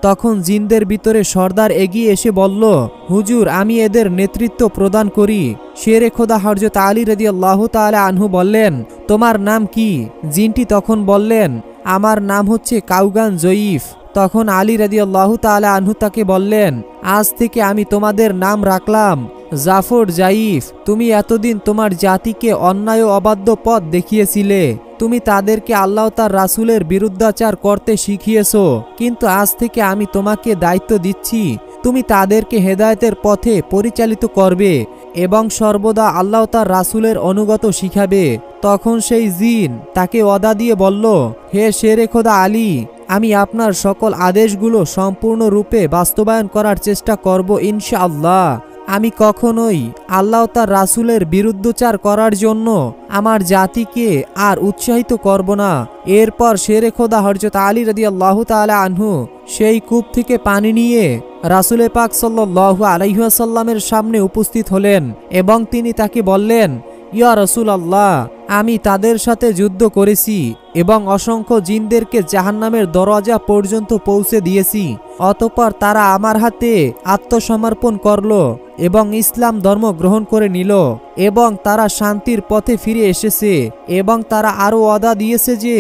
তখন জিনদের ভিতরে সর্দার এগিয়ে এসে বলল, হুজুর, আমি এদের নেতৃত্ব প্রদান করি। শেরে খোদা হযরত আলী রাদিয়াল্লাহু তাআলা আনহু বললেন, তোমার নাম কি? জিনটি তখন বললেন, আমার নাম হচ্ছে কাউগান জয়ীফ। তখন আলী রাদিয়াল্লাহু তাআলা আনহু তাকে বললেন, আজ থেকে আমি তোমাদের নাম রাখলাম জাফর জাইফ। তুমি এতদিন তোমার জাতিকে অন্যায় ও অবাধ্য পথ দেখিয়েছিলে, তুমি তাদেরকে আল্লাহ তার রাসূলের বিরুদ্ধাচার করতে শিখিয়েছো, কিন্তু আজ থেকে আমি তোমাকে দায়িত্ব দিচ্ছি, তুমি তাদেরকে হেদায়েতের পথে পরিচালিত করবে এবং সর্বদা আল্লাহ তার রাসূলের অনুগত শিখাবে। তখন সেই জিন তাকে ওয়াদা দিয়ে বলল, হে শেরে খোদা আলী, আমি আপনার সকল আদেশগুলো সম্পূর্ণরূপে বাস্তবায়ন করার চেষ্টা করব ইনশাআল্লাহ। আমি কখনোই আল্লাহ তার রাসূলের বিরুদ্ধচার করার জন্য আমার জাতিকে আর উৎসাহিত করব না। এরপর শেরে খোদা হযরত আলী রাদিয়াল্লাহু তাআলা আনহু সেই কূপ থেকে পানি নিয়ে রাসূলে পাক সাল্লাল্লাহু আলাইহি ওয়াসাল্লামের সামনে উপস্থিত হলেন এবং তিনি তাকে বললেন, ইয়া রাসূলুল্লাহ, আমি তাদের সাথে যুদ্ধ করেছি এবং অসংখ্য জিনদেরকে জাহান্নামের দরজা পর্যন্ত পৌঁছে দিয়েছি। অতঃপর তারা আমার হাতে আত্মসমর্পণ করল এবং ইসলাম ধর্ম গ্রহণ করে নিল এবং তারা শান্তির পথে ফিরে এসেছে এবং তারা আরও ওয়াদা দিয়েছে যে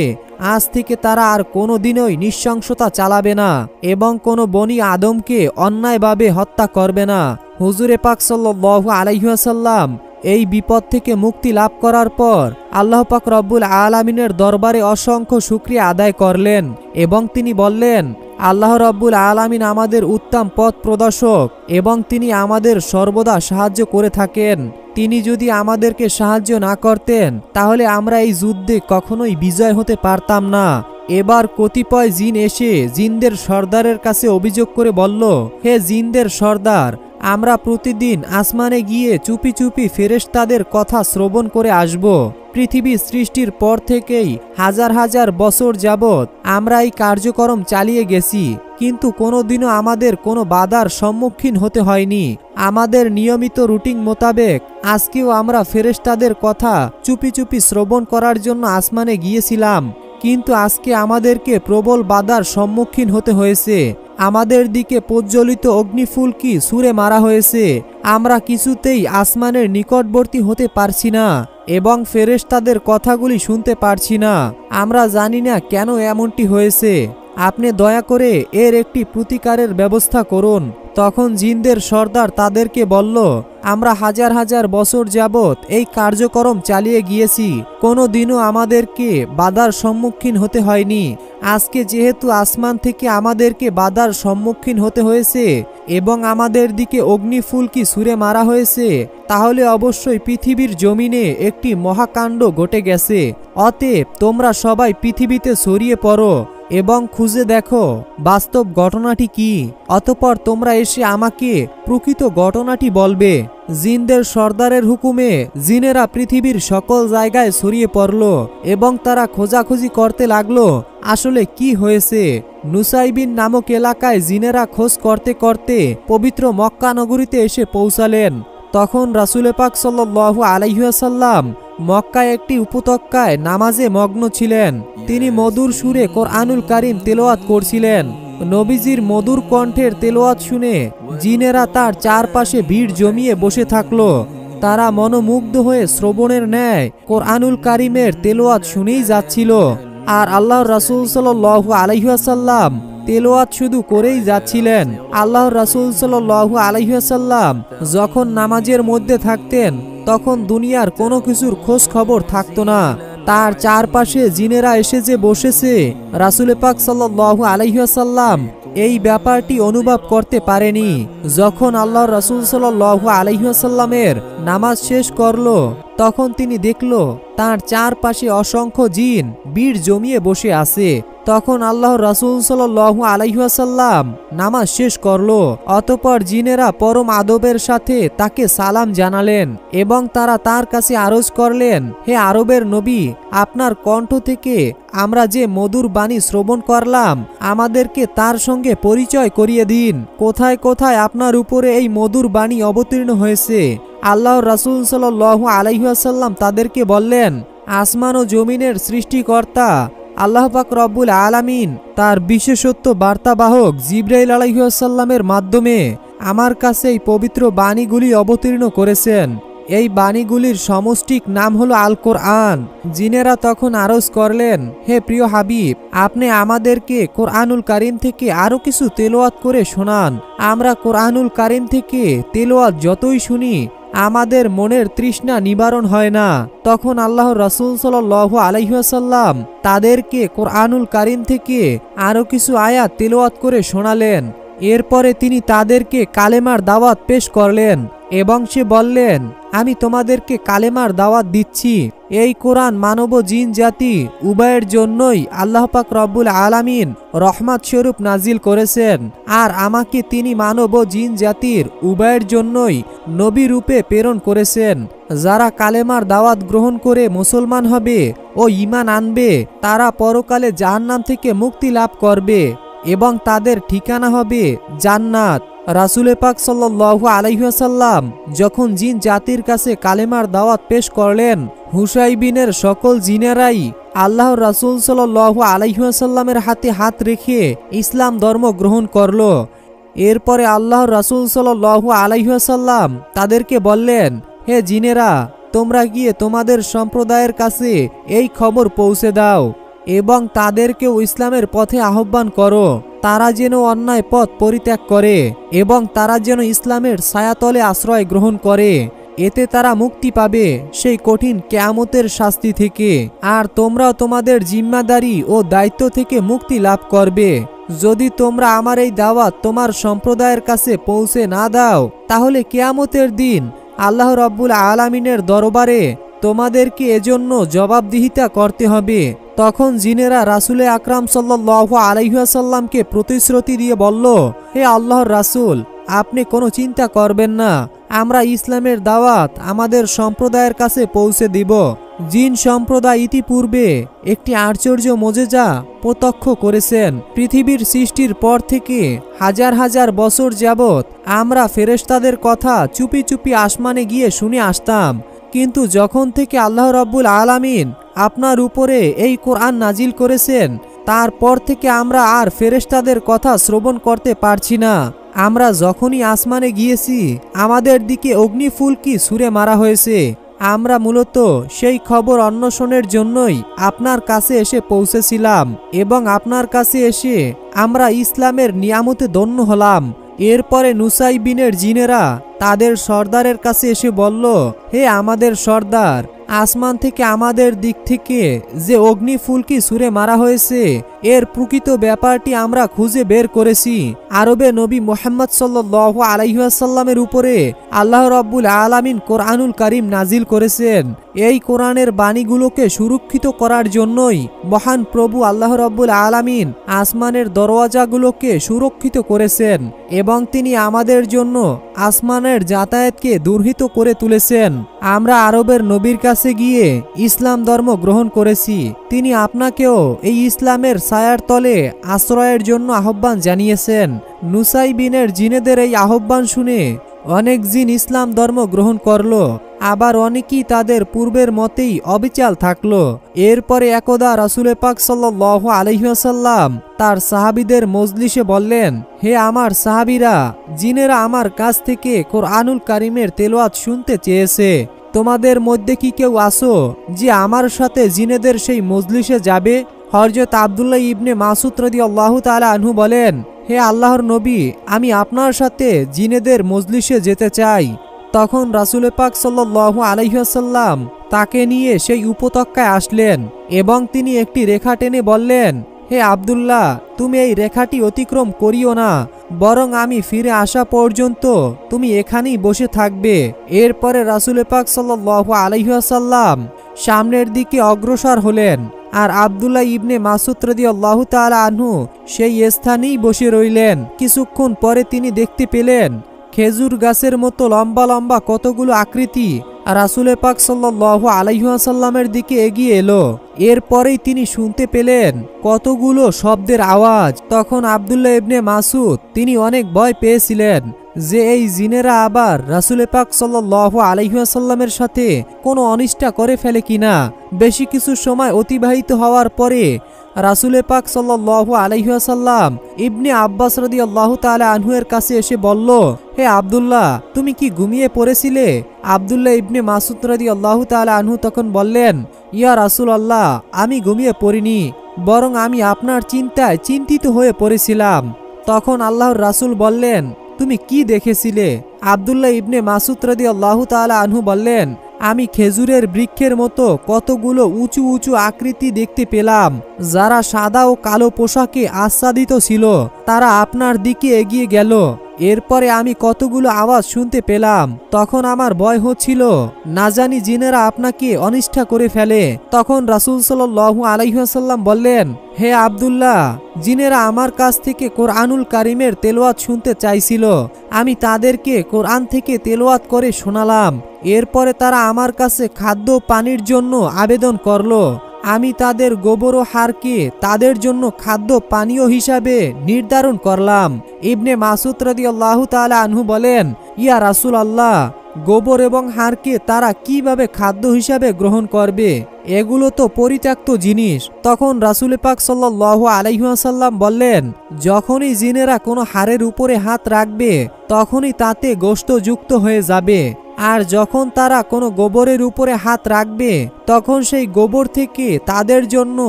আজ থেকে তারা আর কোনোদিনই নৃশংসতা চালাবে না এবং কোনো বনি আদমকে অন্যায়ভাবে হত্যা করবে না। হুজুরে পাক সাল্লাল্লাহু আলাইহি ওয়াসাল্লাম এই বিপদ থেকে মুক্তি লাভ করার পর আল্লাহ পাক রব্বুল আলামিনের দরবারে অসংখ্য শুকরিয়া আদায় করলেন এবং তিনি বললেন, আল্লাহ রব্বুল আলামিন আমাদের উত্তম পথ প্রদর্শক এবং তিনি আমাদের সর্বদা সাহায্য করে থাকেন। তিনি যদি আমাদেরকে সাহায্য না করতেন তাহলে আমরা এই যুদ্ধে কখনোই বিজয় হতে পারতাম না। এবার কতিপয় জিন এসে জিনদের সর্দারের কাছে অভিযোগ করে বলল, হে জিনদের সর্দার, আমরা প্রতিদিন আসমানে গিয়ে চুপি চুপি ফেরেশতাদের কথা শ্রবণ করে আসব। পৃথিবী সৃষ্টির পর থেকেই হাজার হাজার বছর যাবৎ আমরা এই কার্যক্রম চালিয়ে গেছি, কিন্তু কোনোদিনও আমাদের কোনো বাধার সম্মুখীন হতে হয়নি। আমাদের নিয়মিত রুটিন মোতাবেক আজকেও আমরা ফেরেশতাদের কথা চুপি চুপি শ্রবণ করার জন্য আসমানে গিয়েছিলাম, কিন্তু আজকে আমাদেরকে প্রবল বাধার সম্মুখীন হতে হয়েছে। আমাদের দিকে প্রজ্বলিত অগ্নিফুলকি ছুঁড়ে মারা হয়েছে। আমরা কিছুতেই আসমানের নিকটবর্তী হতে পারছি না এবং ফেরেশতাদের কথাগুলি শুনতে পারছি না। আমরা জানি না কেন এমনটি হয়েছে। আপনি দয়া করে এর একটি প্রতিকারের ব্যবস্থা করুন। তখন জিনদের সর্দার তাদেরকে বলল, আমরা হাজার হাজার বছর যাবৎ এই কার্যক্রম চালিয়ে গিয়েছি, কোনো দিনও আমাদেরকে বাধার সম্মুখীন হতে হয়নি। আজকে যেহেতু আসমান থেকে আমাদেরকে বাধার সম্মুখীন হতে হয়েছে এবং আমাদের দিকে অগ্নিফুলকি ছুঁড়ে মারা হয়েছে, তাহলে অবশ্যই পৃথিবীর জমিনে একটি মহাকাণ্ড ঘটে গেছে। অতএব তোমরা সবাই পৃথিবীতে ছড়িয়ে পড়ো এবং খুঁজে দেখো বাস্তব ঘটনাটি কি। অতঃপর তোমরা এসে আমাকে প্রকৃত ঘটনাটি বলবে। জিনদের সর্দারের হুকুমে জিনেরা পৃথিবীর সকল জায়গায় ছড়িয়ে পড়ল এবং তারা খোঁজাখুঁজি করতে লাগলো আসলে কি হয়েছে। নুসাইবিন নামক এলাকায় জিনেরা খোঁজ করতে করতে পবিত্র মক্কা নগরীতে এসে পৌঁছালেন। তখন রাসূল পাক সাল্লাল্লাহু আলাইহি ওয়াসাল্লাম মক্কায় একটি উপত্যকায় নামাজে মগ্ন ছিলেন। তিনি মধুর সুরে কোরআনুল কারীম তেলাওয়াত করছিলেন। নবীজির মধুর কণ্ঠের তেলাওয়াত শুনে জিনেরা তার চারপাশে ভিড় জমিয়ে বসে থাকলো। তারা মনোমুগ্ধ হয়ে শ্রবণের ন্যায় কোরআনুল কারীমের তেলাওয়াত শুনেই যাচ্ছিল আর আল্লাহর রাসূল সাল্লাল্লাহু আলাইহি ওয়াসাল্লাম তেলাওয়াত শুধু করেই যাচ্ছিলেন। আল্লাহর রাসূল সাল্লাল্লাহু আলাইহি ওয়াসাল্লাম যখন নামাজের মধ্যে থাকতেন তখন দুনিয়ার কোনো কিছুর খোঁজ খবর থাকতো না। তার চারপাশে জিনেরা এসে যে বসেছে, রাসূল পাক সাল্লাল্লাহু আলাইহি ওয়াসাল্লাম এই ব্যাপারটি অনুভব করতে পারেনি। যখন আল্লাহর রাসূল সাল্লাল্লাহু আলাইহি ওয়াসাল্লামের নামাজ শেষ করলো তখন তিনি দেখলো তার চারপাশে অসংখ্য জিন ভিড় জমিয়ে বসে আছে। তখন আল্লাহর রাসূল সাল্লাল্লাহু আলাইহি ওয়াসাল্লাম নামাজ শেষ করলো। অতঃপর জিনেরা পরম আদবের সাথে তাকে সালাম জানালেন এবং তারা তার কাছে আরজ করলেন, হে আরবের নবী, আপনার কণ্ঠ থেকে আমরা যে মধুর বাণী শ্রবণ করলাম আমাদেরকে তার সঙ্গে পরিচয় করিয়ে দিন। কোথায় কোথায় আপনার উপরে এই মধুর বাণী অবতীর্ণ হয়েছে? আল্লাহর রাসূল সাল্লাল্লাহু আলাইহি ওয়াসাল্লাম তাদেরকে বললেন, আসমান ও জমিনের সৃষ্টিকর্তা আল্লাহ পাক রব্বুল আলামিন তার বিশেষত্ব বার্তাবাহক জিবরাইল আলাইহিস সালামের মাধ্যমে আমার কাছে এই পবিত্র বাণীগুলি অবতীর্ণ করেছেন। এই বাণীগুলির সমষ্টিক নাম হলো আল কোরআন। জিনেরা তখন আরজ করলেন, হে প্রিয় হাবিব, আপনি আমাদেরকে কোরআনুল কারীম থেকে আরো কিছু তেলাওয়াত করে শোনান। আমরা কোরআনুল কারীম থেকে তেলাওয়াত যতই শুনি আমাদের মনের তৃষ্ণা নিবারণ হয় না। তখন আল্লাহর রাসূল সাল্লাল্লাহু আলাইহি ওয়াসাল্লাম তাদেরকে কোরআনুল কারীম থেকে আরো কিছু আয়াত তেলাওয়াত করে শোনালেন। এরপরে তিনি তাদেরকে কালেমার দাওয়াত পেশ করলেন এবং সে বললেন, আমি তোমাদেরকে কালেমার দাওয়াত দিচ্ছি। এই কোরআন মানব ও জিন জাতি উভয়ের জন্যই আল্লাহ পাক রব্বুল আলামিন রহমত স্বরূপ নাজিল করেছেন, আর আমাকে তিনি মানব ও জিন জাতির উভয়ের জন্যই নবী রূপে প্রেরণ করেছেন। যারা কালেমার দাওয়াত গ্রহণ করে মুসলমান হবে ও ঈমান আনবে তারা পরকালে জাহান্নাম থেকে মুক্তি লাভ করবে এবং তাদের ঠিকানা হবে জান্নাত। রাসূলে পাক সাল্লাল্লাহু আলাইহি ওয়াসাল্লাম যখন জিন জাতির কাছে কালেমার দাওয়াত পেশ করলেন, হুসাইবিনের সকল জিনেরাই আল্লাহর রাসূল সাল্লাল্লাহু আলাইহি ওয়াসাল্লামের হাতে হাত রেখে ইসলাম ধর্ম গ্রহণ করল। এরপরে আল্লাহর রাসূল সাল্লাল্লাহু আলাইহি ওয়াসাল্লাম তাদেরকে বললেন, হে জিনেরা, তোমরা গিয়ে তোমাদের সম্প্রদায়ের কাছে এই খবর পৌঁছে দাও এবং তাদেরকেও ইসলামের পথে আহ্বান করো। তারা যেন অন্যায় পথ পরিত্যাগ করে এবং তারা যেন ইসলামের ছায়াতলে আশ্রয় গ্রহণ করে। এতে তারা মুক্তি পাবে সেই কঠিন কিয়ামতের শাস্তি থেকে, আর তোমরাও তোমাদের জিম্মাদারি ও দায়িত্ব থেকে মুক্তি লাভ করবে। যদি তোমরা আমার এই দাওয়াত তোমার সম্প্রদায়ের কাছে পৌঁছে না দাও, তাহলে কিয়ামতের দিন আল্লাহ রাব্বুল আলামিনের দরবারে তোমাদেরকে এজন্য জবাবদিহিতা করতে হবে। তখন জিনেরা রাসূলে আকরাম সাল্লাল্লাহু আলাইহি ওয়াসাল্লামকে প্রতিশ্রুতি দিয়ে বলল, হে আল্লাহর রাসূল, আপনি কোনো চিন্তা করবেন না, আমরা ইসলামের দাওয়াত আমাদের সম্প্রদায়ের কাছে পৌঁছে দিব। জিন সম্প্রদায় ইতিপূর্বে একটি আশ্চর্য মোজেজা প্রত্যক্ষ করেছেন। পৃথিবীর সৃষ্টির পর থেকে হাজার হাজার বছর যাবৎ আমরা ফেরেশতাদের কথা চুপি চুপি আসমানে গিয়ে শুনে আসতাম, কিন্তু যখন থেকে আল্লাহ রাব্বুল আলামিন আপনার উপরে এই কোরআন নাজিল করেছেন, তারপর থেকে আমরা আর ফেরেশতাদের কথা শ্রবণ করতে পারছি না। আমরা যখনই আসমানে গিয়েছি, আমাদের দিকে অগ্নিফুলকি ছুঁড়ে মারা হয়েছে। আমরা মূলত সেই খবর অন্বেষণের জন্যই আপনার কাছে এসে পৌঁছেছিলাম এবং আপনার কাছে এসে আমরা ইসলামের নিয়ামতে ধন্য হলাম। এরপরে নুসাইবিনের জিনেরা তাদের সর্দারের কাছে এসে বলল, হে আমাদের সর্দার, আসমান থেকে আমাদের দিক থেকে যে অগ্নিফুলকি ছুঁড়ে মারা হয়েছে, এর প্রকৃত ব্যাপারটি আমরা খুঁজে বের করেছি। আরবে নবী মুহাম্মদ সাল্লাল্লাহু আলাইহি ওয়াসাল্লামের উপরে আল্লাহ রাব্বুল আলামিন কোরআনুল কারীম নাজিল করেছেন। এই কোরআনের বাণীগুলোকে সুরক্ষিত করার জন্যই মহান প্রভু আল্লাহ রাব্বুল আলামিন আসমানের দরওয়াজাগুলোকে সুরক্ষিত করেছেন এবং তিনি আমাদের জন্য আসমানের যাতায়াতকে দুর্হিত করে তুলেছেন। আমরা আরবের নবীর কাছে গিয়ে ইসলাম ধর্ম গ্রহণ করেছি। তিনি আপনাকেও এই ইসলামের ছায়ার তলে আশ্রয়ের জন্য আহ্বান জানিয়েছেন। নুসাইবিনের জিনেদের এই আহ্বান শুনে অনেক জিন ইসলাম ধর্ম গ্রহণ করল, আবার অনেকেই তাদের পূর্বের মতেই অবিচাল থাকলো। এরপরে একদা রাসূলে পাক সাল্লাল্লাহু আলাইহি ওয়াসাল্লাম তার সাহাবীদের মজলিসে বললেন, হে আমার সাহাবীরা, জিনেরা আমার কাছ থেকে কোরআনুল কারীমের তেলাওয়াত শুনতে চেয়েছে। তোমাদের মধ্যে কি কেউ আসো যে আমার সাথে জিনেদের সেই মজলিসে যাবে? হযরত আব্দুল্লাহ ইবনে মাসউদ রাদিয়াল্লাহু তাআলা আনহু বলেন, হে আল্লাহর নবী, আমি আপনার সাথে জিনেদের মজলিসে যেতে চাই। তখন রাসূলে পাক সাল্লাল্লাহু আলাইহি ওয়াসাল্লাম তাকে নিয়ে সেই উপত্যকায় আসলেন এবং তিনি একটি রেখা টেনে বললেন, হে আব্দুল্লাহ, তুমি এই রেখাটি অতিক্রম করিও না, বরং আমি ফিরে আসা পর্যন্ত তুমি এখানেই বসে থাকবে। এরপরে রাসূলে পাক সাল্লাল্লাহু আলাইহি ওয়াসাল্লাম সামনের দিকে অগ্রসর হলেন, আর আব্দুল্লাহ ইবনে মাসউদ রাদিয়াল্লাহু তাআলা আনহু সেই স্থানেই বসে রইলেন। কিছুক্ষণ পরে তিনি দেখতে পেলেন খেজুর গাছের মতো লম্বা লম্বা কতগুলো আকৃতি রাসূলে পাক সাল্লাল্লাহু আলাইহি ওয়াসাল্লামের দিকে এগিয়ে এলো। এরপরেই তিনি শুনতে পেলেন কতগুলো শব্দের আওয়াজ। তখন আব্দুল্লাহ ইবনে মাসউদ তিনি অনেক ভয় পেয়েছিলেন যে এই জিনেরা আবার রাসূলে পাক সাল্লাল্লাহু আলাইহি ওয়াসাল্লামের সাথে কোনো অনিষ্টা করে ফেলে কিনা। বেশি কিছু সময় অতিবাহিত হওয়ার পরে রাসূলে পাক সাল্লাল্লাহু আলাইহি ওয়াসাল্লাম ইবনে আব্বাস রাদিয়াল্লাহু তাআলা আনহু এর কাছে এসে বলল, হে আব্দুল্লাহ, তুমি কি ঘুমিয়ে পড়েছিলে? আব্দুল্লাহ ইবনে মাসউদ রাদিয়াল্লাহু তাআলা আনহু তখন বললেন, ইয়া রাসূলুল্লাহ, আমি ঘুমিয়ে পড়িনি, বরং আমি আপনার চিন্তায় চিন্তিত হয়ে পড়েছিলাম। তখন আল্লাহর রাসূল বললেন, তুমি কি দেখেছিলে? আব্দুল্লাহ ইবনে মাসউদ রাদিয়াল্লাহু তাআলা আনহু বললেন, আমি খেজুরের বৃক্ষের মতো কতগুলো উঁচু উঁচু আকৃতি দেখতে পেলাম, যারা সাদা ও কালো পোশাকে আচ্ছাদিত ছিল। তারা আপনার দিকে এগিয়ে গেল। এরপরে আমি কতগুলো আওয়াজ শুনতে পেলাম। তখন আমার ভয় হচ্ছিল না জানি জিনেরা আপনাকে অনিষ্ঠা করে ফেলে। তখন রাসূল সাল্লাল্লাহু আলাইহি ওয়াসাল্লাম বললেন, হে আব্দুল্লাহ, জিনেরা আমার কাছ থেকে কোরআনুল কারীমের তেলাওয়াত শুনতে চাইছিল। আমি তাদেরকে কোরআন থেকে তেলাওয়াত করে শোনালাম। এরপরে তারা আমার কাছে খাদ্য পানির জন্য আবেদন করলো। আমি তাদের গোবর ও হাড়কে তাদের জন্য খাদ্য পানীয় হিসাবে নির্ধারণ করলাম। ইবনে মাসুদ রাদিয়াল্লাহু তাআলা আনহু বলেন, ইয়া রাসূলুল্লাহ, গোবর এবং হাড়কে তারা কিভাবে খাদ্য হিসাবে গ্রহণ করবে? এগুলো তো পরিত্যক্ত জিনিস। তখন রাসূল পাক সাল্লাল্লাহু আলাইহি ওয়াসাল্লাম বললেন, যখনই জিনেরা কোনো হাড়ের উপরে হাত রাখবে তখনই তাতে গোশত যুক্ত হয়ে যাবে, আর যখন তারা কোনো গোবরের উপরে হাত রাখবে তখন সেই গোবর থেকে তাদের জন্য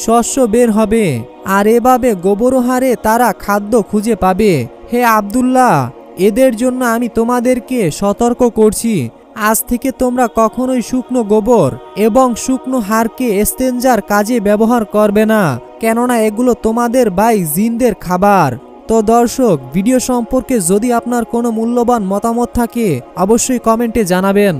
শস্য বের হবে, আর এভাবে গোবর ও হাড়ে তারা খাদ্য খুঁজে পাবে। হে আব্দুল্লাহ, এদের জন্য আমি তোমাদেরকে সতর্ক করছি, আজ থেকে তোমরা কখনোই শুকনো গোবর এবং শুকনো হাড়কে ইস্তেঞ্জার কাজে ব্যবহার করবে না, কেননা এগুলো তোমাদের ভাই জিনদের খাবার। তো দর্শক, ভিডিও সম্পর্কে যদি আপনার কোনো মূল্যবান মতামত থাকে অবশ্যই কমেন্টে জানাবেন।